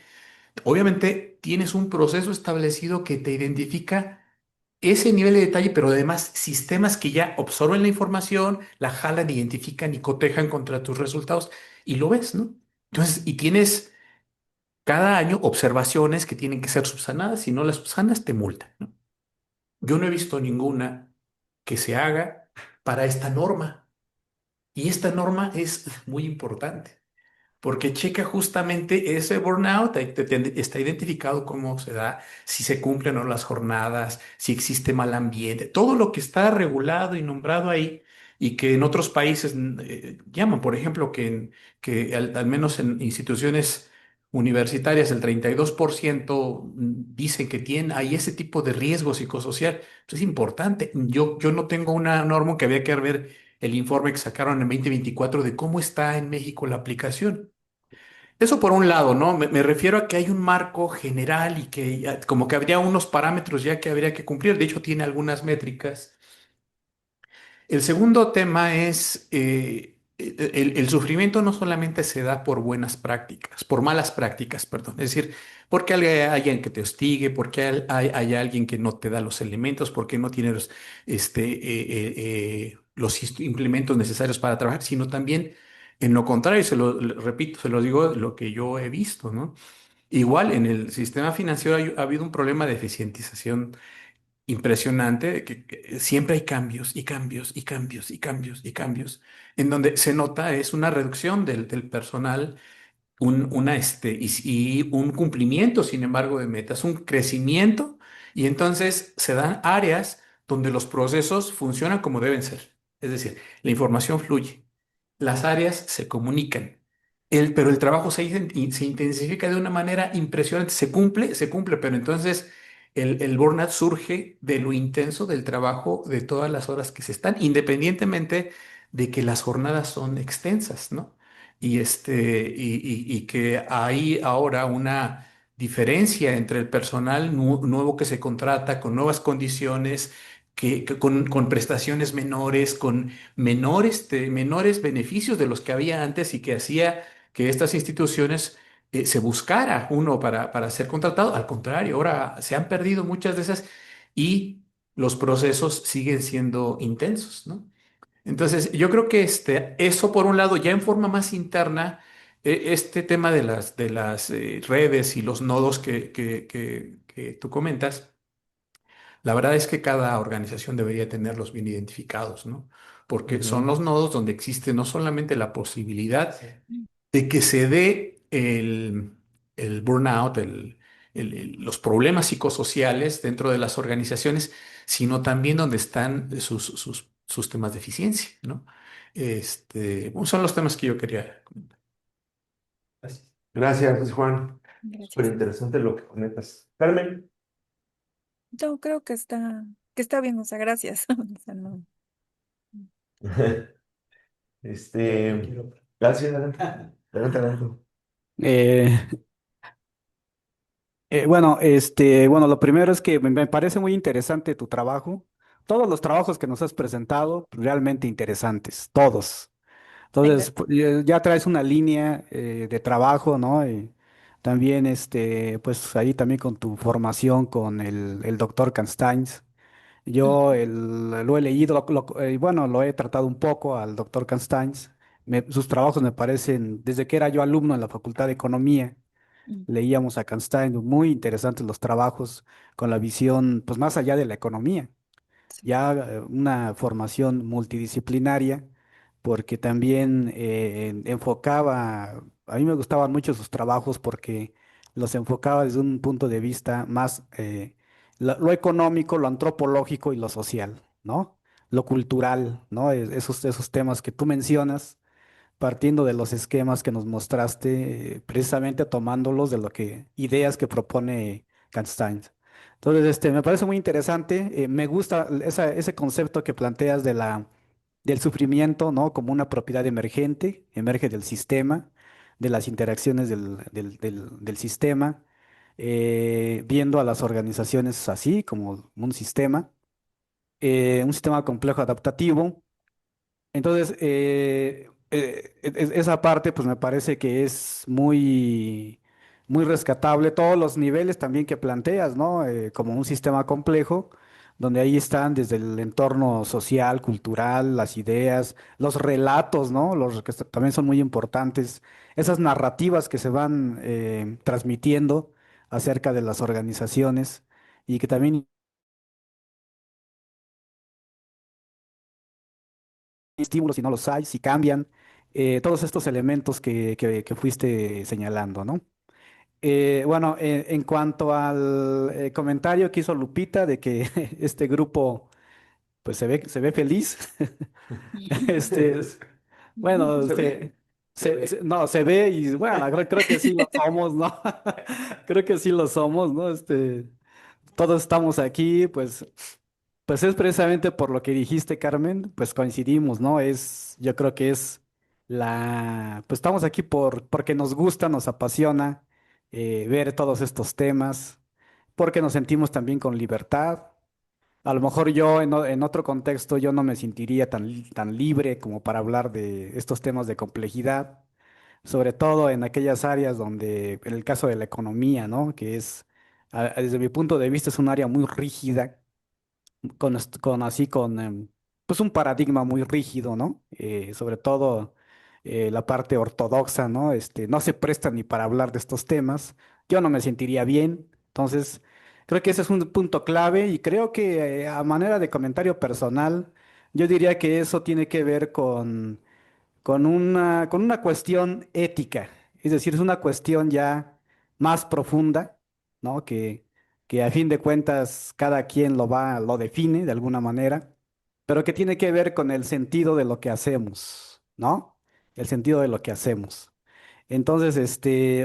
obviamente tienes un proceso establecido que te identifica ese nivel de detalle, pero además sistemas que ya absorben la información, la jalan, identifican y cotejan contra tus resultados y lo ves, ¿no? Entonces, y tienes cada año observaciones que tienen que ser subsanadas. Si no las subsanas, te multan, ¿no? Yo no he visto ninguna que se haga para esta norma y esta norma es muy importante, porque checa justamente ese burnout, ahí está identificado cómo se da, si se cumplen o no las jornadas, si existe mal ambiente, todo lo que está regulado y nombrado ahí y que en otros países llaman, por ejemplo, que al menos en instituciones universitarias el 32% dicen que tienen hay ese tipo de riesgo psicosocial. Entonces es importante. Yo no tengo una norma que había que ver el informe que sacaron en 2024 de cómo está en México la aplicación. Eso por un lado, ¿no? Me refiero a que hay un marco general y que como que habría unos parámetros ya que habría que cumplir. De hecho, tiene algunas métricas. El segundo tema es el sufrimiento no solamente se da por buenas prácticas, por malas prácticas, perdón. Es decir, porque hay alguien que te hostigue, porque hay alguien que no te da los elementos, porque no tiene los implementos necesarios para trabajar, sino también en lo contrario, repito, se lo digo lo que yo he visto, ¿no? Igual en el sistema financiero ha habido un problema de eficientización impresionante, que siempre hay cambios y cambios y cambios y cambios y cambios, en donde se nota es una reducción del personal, y un cumplimiento, sin embargo, de metas, un crecimiento, y entonces se dan áreas donde los procesos funcionan como deben ser. Es decir, la información fluye, las áreas se comunican. Pero el trabajo se intensifica de una manera impresionante. Se cumple, pero entonces el burnout surge de lo intenso del trabajo, de todas las horas que se están, independientemente de que las jornadas son extensas, ¿no? Y que hay ahora una diferencia entre el personal nuevo que se contrata con nuevas condiciones, con prestaciones menores, con menores beneficios de los que había antes y que hacía que estas instituciones se buscara uno para ser contratado. Al contrario, ahora se han perdido muchas de esas y los procesos siguen siendo intensos, ¿no? Entonces, yo creo que eso por un lado, ya en forma más interna, este tema de las redes y los nodos que tú comentas, la verdad es que cada organización debería tenerlos bien identificados, ¿no? Porque son Ujú. los nodos donde existe no solamente la posibilidad de que se dé el burnout, los problemas psicosociales dentro de las organizaciones, sino también donde están sus temas de eficiencia, ¿no? Bueno, son los temas que yo quería comentar. Gracias. Gracias, José Juan. Súper Gracias. interesante lo que comentas. Carmen. Yo creo que está bien, o sea, gracias. O sea, no. Este, gracias, adelante. Adelante, adelante. Eh, bueno, lo primero es que me parece muy interesante tu trabajo. Todos los trabajos que nos has presentado, realmente interesantes, todos. Ay, Entonces, gracias. ya traes una línea de trabajo, ¿no? Y también, pues ahí también con tu formación con el doctor Constanz. Yo lo he leído, bueno, lo he tratado un poco al doctor Constanz. Sus trabajos me parecen, desde que era yo alumno en la Facultad de Economía, Mm, leíamos a Constanz, muy interesantes los trabajos con la visión, pues más allá de la economía sí. ya una formación multidisciplinaria, porque también enfocaba, a mí me gustaban mucho sus trabajos porque los enfocaba desde un punto de vista más lo económico, lo antropológico y lo social, ¿no? Lo cultural, ¿no? Esos temas que tú mencionas partiendo de los esquemas que nos mostraste, precisamente tomándolos de lo que, ideas que propone Constance. Entonces, me parece muy interesante, me gusta ese concepto que planteas del sufrimiento, ¿no? Como una propiedad emergente, emerge del sistema, de las interacciones del sistema, viendo a las organizaciones así, como un sistema complejo adaptativo entonces, esa parte, pues me parece que es muy rescatable. Todos los niveles también que planteas, ¿no? Como un sistema complejo, donde ahí están desde el entorno social, cultural, las ideas, los relatos, ¿no? Los que también son muy importantes. Esas narrativas que se van transmitiendo acerca de las organizaciones y que también estímulos si no los hay, si cambian, todos estos elementos que fuiste señalando, ¿no? Bueno, en cuanto al comentario que hizo Lupita de que este grupo pues se ve feliz, este, bueno, ¿Se ve? Se ve. no, se ve y bueno, creo que sí lo somos, ¿no? Creo que sí lo somos, ¿no? Todos estamos aquí, pues es precisamente por lo que dijiste, Carmen, pues coincidimos, ¿no? Yo creo que es pues estamos aquí porque nos gusta, nos apasiona ver todos estos temas, porque nos sentimos también con libertad. A lo mejor yo en otro contexto yo no me sentiría tan libre como para hablar de estos temas de complejidad, sobre todo en aquellas áreas donde, en el caso de la economía, ¿no? Que desde mi punto de vista, es un área muy rígida con pues un paradigma muy rígido, ¿no? Sobre todo la parte ortodoxa, ¿no? No se presta ni para hablar de estos temas. Yo no me sentiría bien. Entonces, creo que ese es un punto clave y creo que a manera de comentario personal, yo diría que eso tiene que ver con una cuestión ética, es decir, es una cuestión ya más profunda, ¿no? Que a fin de cuentas cada quien lo define de alguna manera, pero que tiene que ver con el sentido de lo que hacemos, ¿no? El sentido de lo que hacemos. Entonces,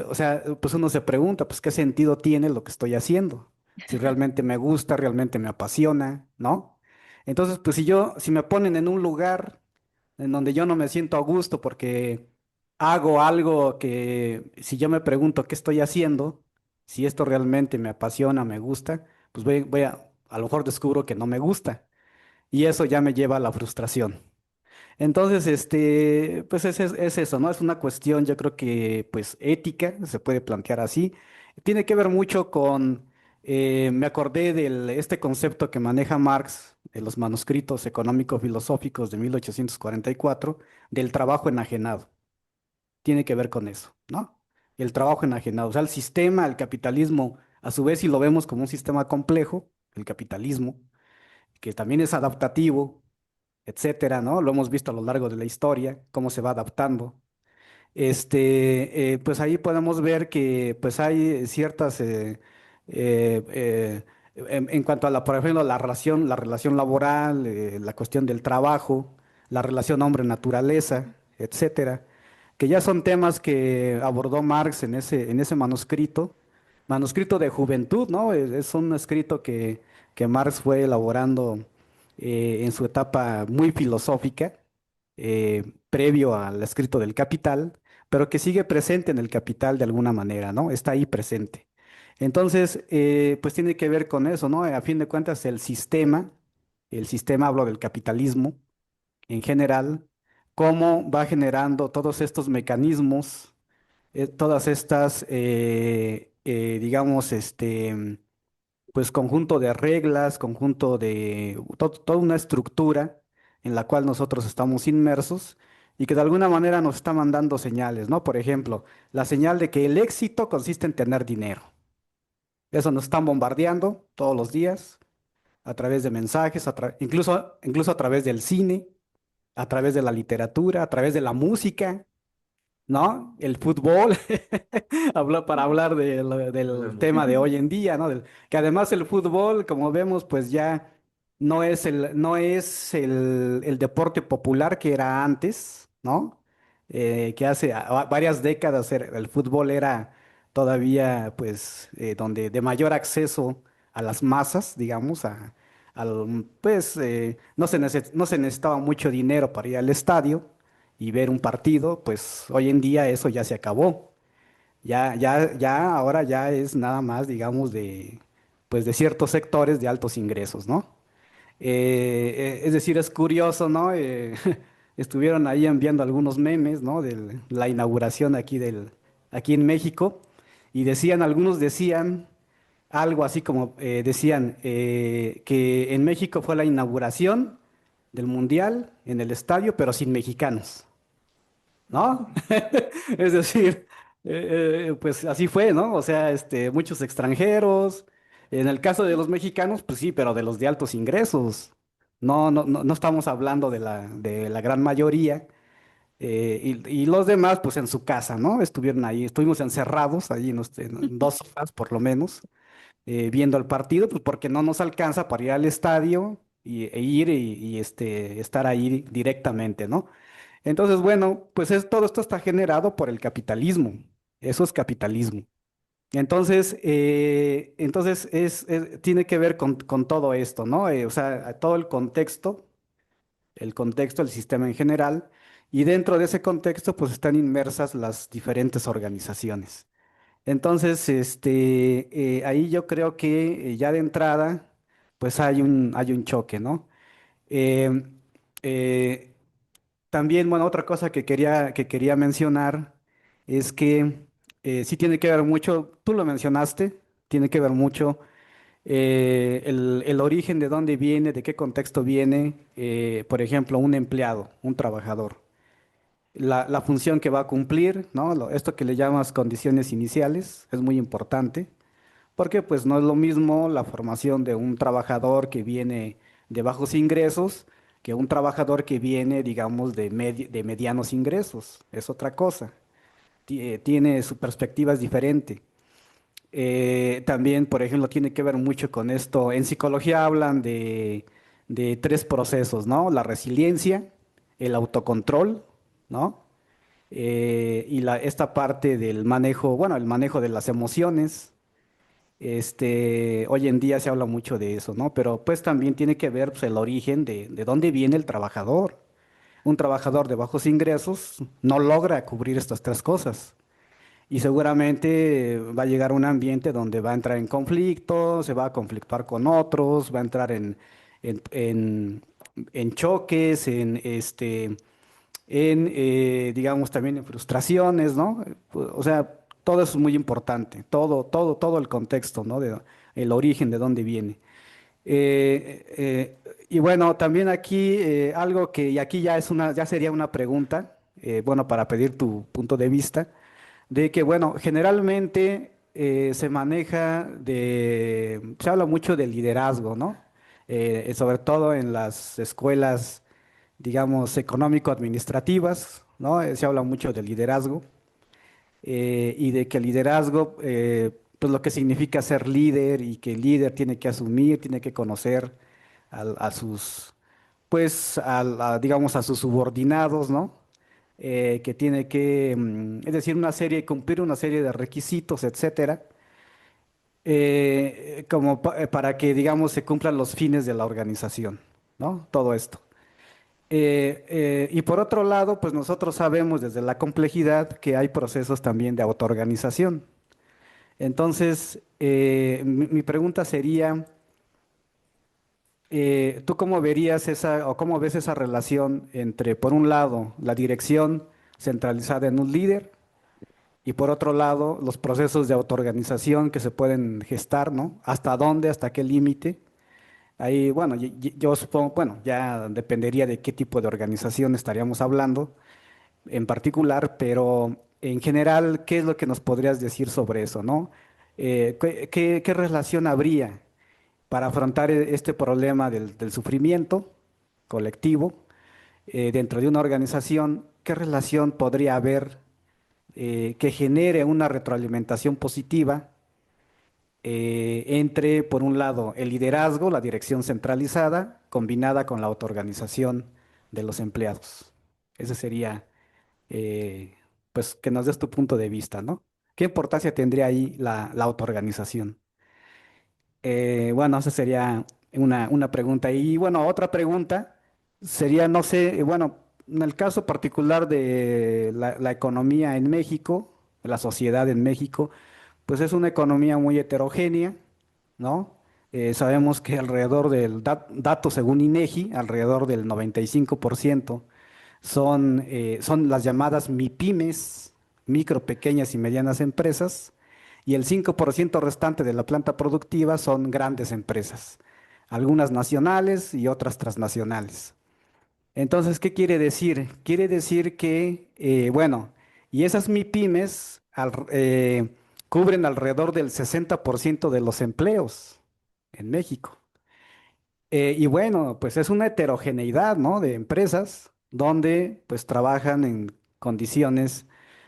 o sea, pues uno se pregunta, pues, ¿qué sentido tiene lo que estoy haciendo? Si realmente me gusta, realmente me apasiona, ¿no? Entonces, pues si me ponen en un lugar en donde yo no me siento a gusto porque hago algo que si yo me pregunto qué estoy haciendo, si esto realmente me apasiona, me gusta, pues a lo mejor descubro que no me gusta y eso ya me lleva a la frustración. Entonces, pues es eso, ¿no? Es una cuestión, yo creo que, pues, ética, se puede plantear así. Tiene que ver mucho me acordé de este concepto que maneja Marx de los manuscritos económico-filosóficos de 1844, del trabajo enajenado. Tiene que ver con eso, ¿no? El trabajo enajenado. O sea, el sistema, el capitalismo, a su vez, si lo vemos como un sistema complejo, el capitalismo, que también es adaptativo, etcétera, ¿no? Lo hemos visto a lo largo de la historia, cómo se va adaptando. Pues ahí podemos ver que pues hay ciertas, eh, eh, en cuanto a por ejemplo, la relación laboral, la cuestión del trabajo, la relación hombre-naturaleza, etcétera, que ya son temas que abordó Marx en ese manuscrito de juventud, ¿no? Es un escrito que que Marx fue elaborando en su etapa muy filosófica, previo al escrito del Capital, pero que sigue presente en el Capital de alguna manera, ¿no? Está ahí presente. Entonces, pues tiene que ver con eso, ¿no? A fin de cuentas, el sistema hablo del capitalismo en general, cómo va generando todos estos mecanismos, todas estas, digamos, pues conjunto de reglas, conjunto de toda una estructura en la cual nosotros estamos inmersos y que de alguna manera nos está mandando señales, ¿no? Por ejemplo, la señal de que el éxito consiste en tener dinero. Eso nos están bombardeando todos los días a través de mensajes, incluso a través del cine, a través de la literatura, a través de la música. ¿No? El fútbol, para hablar del tema de hoy en día, ¿no? Que además el fútbol, como vemos, pues ya no es el deporte popular que era antes, ¿no? Que hace varias décadas el fútbol era todavía, pues, donde de mayor acceso a las masas, digamos, pues, no se necesitaba mucho dinero para ir al estadio y ver un partido, pues hoy en día eso ya se acabó. Ahora ya es nada más, digamos, pues de ciertos sectores de altos ingresos, ¿no? Es decir, es curioso, ¿no? Estuvieron ahí enviando algunos memes, ¿no? De la inauguración aquí en México, y algunos decían algo así como, decían que en México fue la inauguración del Mundial en el estadio, pero sin mexicanos. ¿No? Es decir, pues así fue, ¿no? O sea, muchos extranjeros. En el caso de los mexicanos, pues sí, pero de los de altos ingresos. No estamos hablando de la gran mayoría. Y los demás, pues en su casa, ¿no? Estuvieron ahí, estuvimos encerrados allí en 2 horas por lo menos, viendo el partido, pues porque no nos alcanza para ir al estadio e ir y estar ahí directamente, ¿no? Entonces, bueno, pues todo esto está generado por el capitalismo. Eso es capitalismo. Entonces tiene que ver con todo esto, ¿no? O sea, todo el contexto del sistema en general, y dentro de ese contexto, pues están inmersas las diferentes organizaciones. Entonces, ahí yo creo que ya de entrada, pues hay un choque, ¿no? Eh, eh, También, bueno, otra cosa que quería mencionar es que sí tiene que ver mucho, tú lo mencionaste, tiene que ver mucho el origen de dónde viene, de qué contexto viene, por ejemplo, un empleado, un trabajador, la función que va a cumplir, ¿no? Esto que le llamas condiciones iniciales es muy importante. Porque pues no es lo mismo la formación de un trabajador que viene de bajos ingresos que un trabajador que viene, digamos, de medianos ingresos. Es otra cosa. Tiene su perspectiva es diferente. También, por ejemplo, tiene que ver mucho con esto. En psicología hablan de 3 procesos, ¿no? La resiliencia, el autocontrol, ¿no? Esta parte del manejo, bueno, el manejo de las emociones. Hoy en día se habla mucho de eso, ¿no? Pero pues también tiene que ver pues, el origen de dónde viene el trabajador. Un trabajador de bajos ingresos no logra cubrir estas 3 cosas. Y seguramente va a llegar a un ambiente donde va a entrar en conflicto, se va a conflictuar con otros, va a entrar en, en- en choques, digamos, también en frustraciones, ¿no? O sea, todo eso es muy importante, todo el contexto, ¿no? El origen, de dónde viene. Y bueno, también aquí algo y aquí ya sería una pregunta, bueno, para pedir tu punto de vista, de que, bueno, generalmente se habla mucho de liderazgo, ¿no? Sobre todo en las escuelas digamos, económico-administrativas, ¿no? Se habla mucho de liderazgo y de que el liderazgo, pues lo que significa ser líder y que el líder tiene que asumir, tiene que conocer a sus, pues, digamos, a sus subordinados, ¿no? Que tiene que, es decir, cumplir una serie de requisitos, etcétera. para que, digamos, se cumplan los fines de la organización, ¿no? Todo esto. Y por otro lado, pues nosotros sabemos desde la complejidad que hay procesos también de autoorganización. Entonces, mi pregunta sería, ¿tú cómo verías esa o cómo ves esa relación entre, por un lado, la dirección centralizada en un líder y por otro lado, los procesos de autoorganización que se pueden gestar, ¿no? ¿Hasta dónde, hasta qué límite? Ahí, bueno, yo supongo, bueno, ya dependería de qué tipo de organización estaríamos hablando en particular, pero en general, ¿qué es lo que nos podrías decir sobre eso, ¿no? ¿Qué relación habría para afrontar este problema del sufrimiento colectivo dentro de una organización? ¿Qué relación podría haber que genere una retroalimentación positiva entre, por un lado, el liderazgo, la dirección centralizada, combinada con la autoorganización de los empleados? Ese sería, eh, pues, que nos des tu punto de vista, ¿no? ¿Qué importancia tendría ahí la autoorganización? Bueno, esa sería una pregunta. Y bueno, otra pregunta sería, no sé, bueno, en el caso particular de la economía en México, la sociedad en México, pues es una economía muy heterogénea, ¿no? Sabemos que alrededor del dato según INEGI, alrededor del 95% son las llamadas MIPYMES, micro, pequeñas y medianas empresas, y el 5% restante de la planta productiva son grandes empresas, algunas nacionales y otras transnacionales. Entonces, ¿qué quiere decir? Quiere decir que, bueno, y esas MIPYMES cubren alrededor del 60% de los empleos en México. Y bueno, pues es una heterogeneidad, ¿no? De empresas donde pues trabajan en condiciones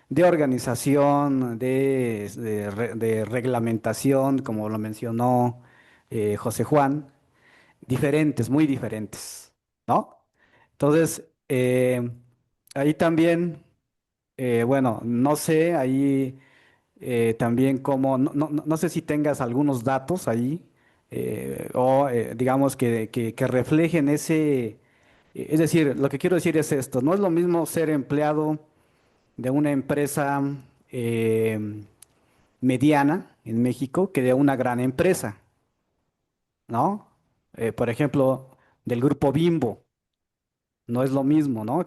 de organización, de reglamentación, como lo mencionó José Juan, diferentes, muy diferentes, ¿no? Entonces, ahí también, bueno, no sé, ahí también como, no sé si tengas algunos datos ahí, o digamos que reflejen es decir, lo que quiero decir es esto, no es lo mismo ser empleado de una empresa eh, mediana en México que de una gran empresa, ¿no? Por ejemplo, del grupo Bimbo. No es lo mismo, ¿no?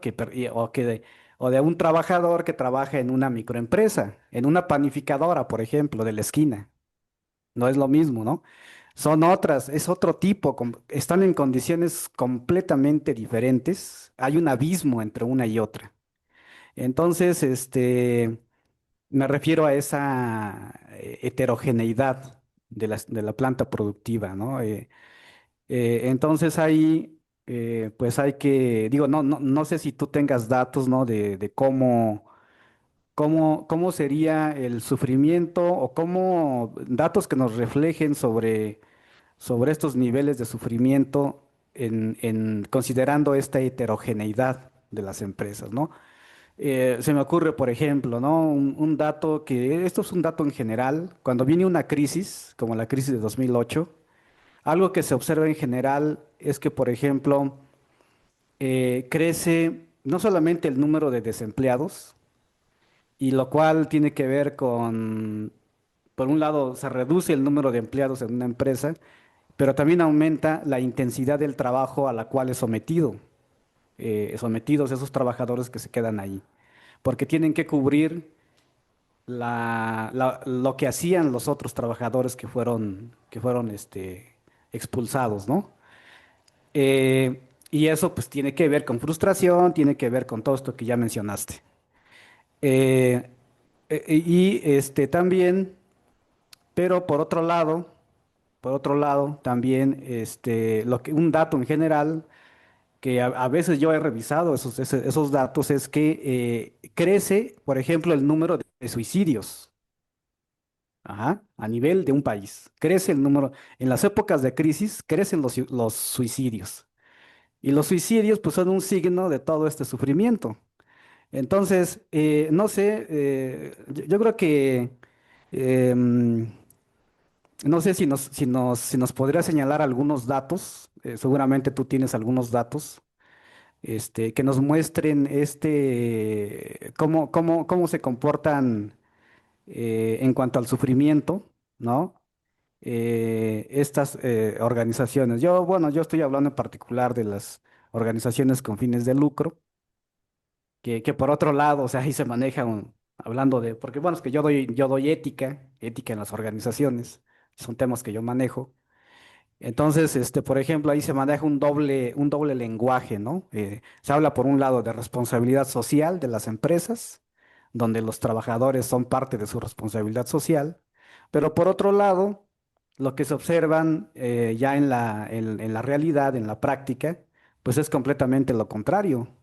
O de un trabajador que trabaja en una microempresa, en una panificadora, por ejemplo, de la esquina. No es lo mismo, ¿no? Son otras, es otro tipo, están en condiciones completamente diferentes. Hay un abismo entre una y otra. Entonces, me refiero a esa heterogeneidad de la planta productiva, ¿no? Entonces ahí, pues hay que, digo, no sé si tú tengas datos, ¿no? De cómo sería el sufrimiento o cómo datos que nos reflejen sobre estos niveles de sufrimiento considerando esta heterogeneidad de las empresas, ¿no? Se me ocurre, por ejemplo, ¿no? Un dato esto es un dato en general, cuando viene una crisis, como la crisis de 2008, algo que se observa en general es que, por ejemplo, crece no solamente el número de desempleados, y lo cual tiene que ver con, por un lado, se reduce el número de empleados en una empresa, pero también aumenta la intensidad del trabajo a la cual es sometidos esos trabajadores que se quedan ahí, porque tienen que cubrir lo que hacían los otros trabajadores que fueron expulsados, ¿no? Y eso pues tiene que ver con frustración, tiene que ver con todo esto que ya mencionaste. Eh, y también, pero por otro lado, también un dato en general que a veces yo he revisado esos datos es que crece, por ejemplo, el número de suicidios, ajá, a nivel de un país. Crece el número, en las épocas de crisis crecen los suicidios. Y los suicidios pues son un signo de todo este sufrimiento. Entonces, no sé, yo creo que em, No sé si nos podría señalar algunos datos, seguramente tú tienes algunos datos, que nos muestren cómo se comportan en cuanto al sufrimiento, ¿no? Estas organizaciones. Bueno, yo estoy hablando en particular de las organizaciones con fines de lucro, que por otro lado, o sea, ahí se maneja hablando de, porque bueno, es que yo doy ética en las organizaciones, son temas que yo manejo. Entonces, por ejemplo, ahí se maneja un doble lenguaje, ¿no? Se habla por un lado de responsabilidad social de las empresas, donde los trabajadores son parte de su responsabilidad social, pero por otro lado, lo que se observan ya en la realidad, en la práctica, pues es completamente lo contrario.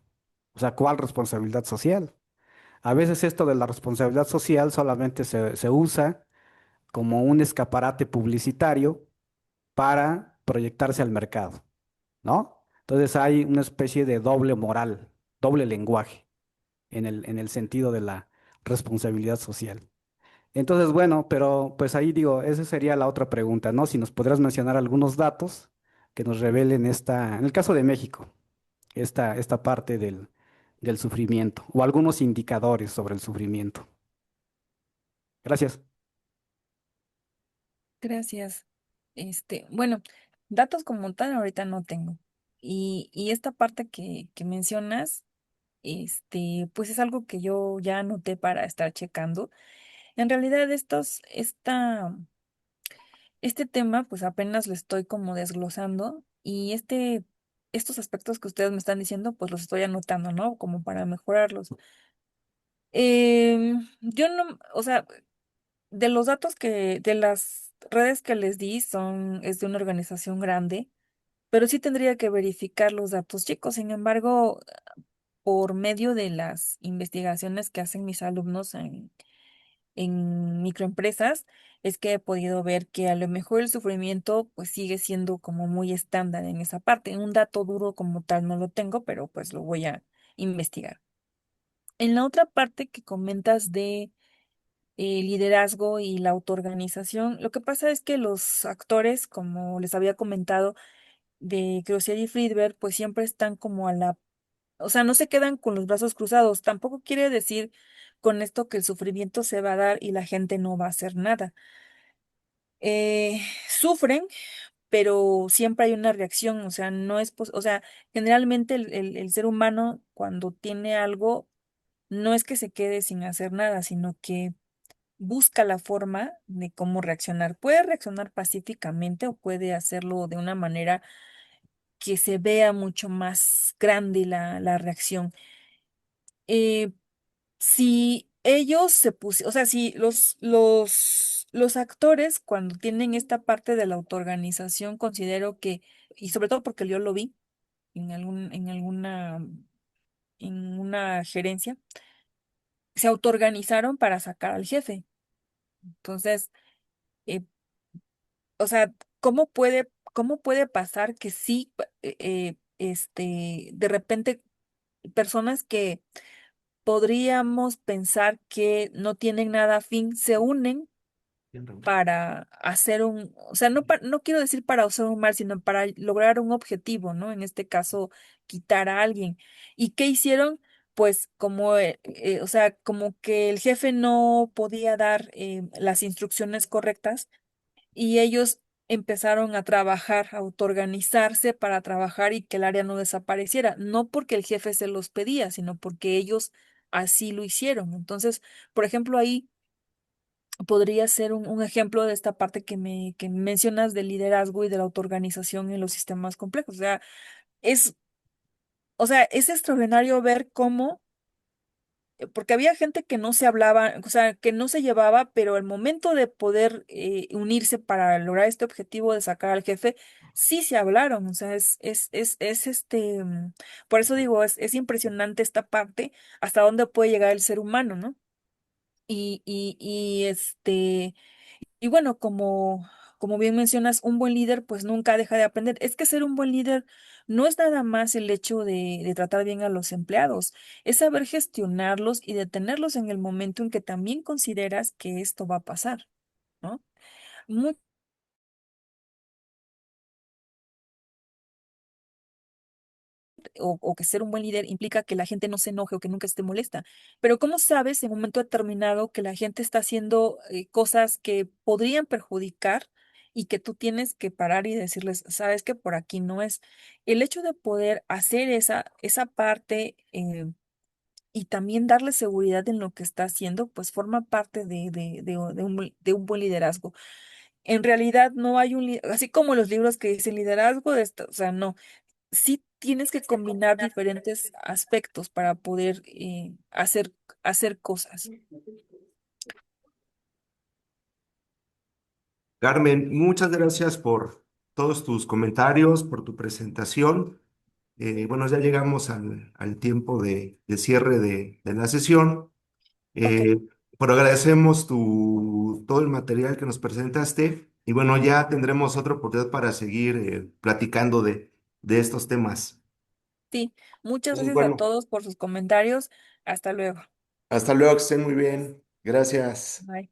O sea, ¿cuál responsabilidad social? A veces esto de la responsabilidad social solamente se usa como un escaparate publicitario para proyectarse al mercado, ¿no? Entonces hay una especie de doble moral, doble lenguaje en el sentido de la responsabilidad social. Entonces, bueno, pero pues ahí digo, esa sería la otra pregunta, ¿no? Si nos podrás mencionar algunos datos que nos revelen en el caso de México, esta parte del sufrimiento o algunos indicadores sobre el sufrimiento. Gracias. Gracias. Bueno, datos como tal ahorita no tengo. Y esta parte que mencionas, pues es algo que yo ya anoté para estar checando. En realidad, este tema, pues apenas lo estoy como desglosando y estos aspectos que ustedes me están diciendo, pues los estoy anotando, ¿no? Como para mejorarlos. Yo no, o sea, de las redes que les di es de una organización grande, pero sí tendría que verificar los datos chicos. Sin embargo, por medio de las investigaciones que hacen mis alumnos en microempresas, es que he podido ver que a lo mejor el sufrimiento pues sigue siendo como muy estándar en esa parte. Un dato duro como tal no lo tengo, pero pues lo voy a investigar. En la otra parte que comentas de liderazgo y la autoorganización, lo que pasa es que los actores, como les había comentado, de Grosser y Friedberg, pues siempre están como o sea, no se quedan con los brazos cruzados. Tampoco quiere decir con esto que el sufrimiento se va a dar y la gente no va a hacer nada. Sufren, pero siempre hay una reacción, o sea, no es, o sea, generalmente el ser humano cuando tiene algo, no es que se quede sin hacer nada, sino que busca la forma de cómo reaccionar. Puede reaccionar pacíficamente o puede hacerlo de una manera que se vea mucho más grande la reacción. Eh, si ellos se pusieron, o sea, si los actores cuando tienen esta parte de la autoorganización, considero que, y sobre todo porque yo lo vi en una gerencia, se autoorganizaron para sacar al jefe. Entonces, eh, o sea, cómo puede pasar que sí, de repente, personas que podríamos pensar que no tienen nada afín, se unen para hacer o sea, no quiero decir para hacer un mal, sino para lograr un objetivo, ¿no? En este caso, quitar a alguien. ¿Y qué hicieron? Pues como, o sea, como que el jefe no podía dar las instrucciones correctas y ellos empezaron a trabajar, a autoorganizarse para trabajar y que el área no desapareciera, no porque el jefe se los pedía, sino porque ellos así lo hicieron. Entonces, por ejemplo, ahí podría ser un ejemplo de esta parte que mencionas del liderazgo y de la autoorganización en los sistemas complejos. Es, o sea, es extraordinario ver cómo porque había gente que no se hablaba, o sea, que no se llevaba, pero al momento de poder unirse para lograr este objetivo de sacar al jefe, sí se hablaron, o sea, por eso digo, es impresionante esta parte, hasta dónde puede llegar el ser humano, ¿no? Y bueno, como bien mencionas, un buen líder pues nunca deja de aprender. Es que ser un buen líder no es nada más el hecho de tratar bien a los empleados, es saber gestionarlos y detenerlos en el momento en que también consideras que esto va a pasar, ¿no? o que ser un buen líder implica que la gente no se enoje o que nunca esté molesta. Pero ¿cómo sabes en un momento determinado que la gente está haciendo cosas que podrían perjudicar y que tú tienes que parar y decirles, sabes que por aquí no es? El hecho de poder hacer esa parte y también darle seguridad en lo que está haciendo, pues forma parte de un buen liderazgo. En realidad no hay así como los libros que dicen liderazgo, o sea, no, sí tienes que combinar diferentes aspectos para poder hacer cosas. Carmen, muchas gracias por todos tus comentarios, por tu presentación. Bueno, ya llegamos al tiempo de cierre de la sesión. Ok, Eh, pero agradecemos todo el material que nos presentaste y bueno, ya tendremos otra oportunidad para seguir platicando de estos temas. sí, muchas Entonces, gracias a bueno, todos por sus comentarios. Hasta luego. hasta luego, que estén muy bien. Gracias. Bye.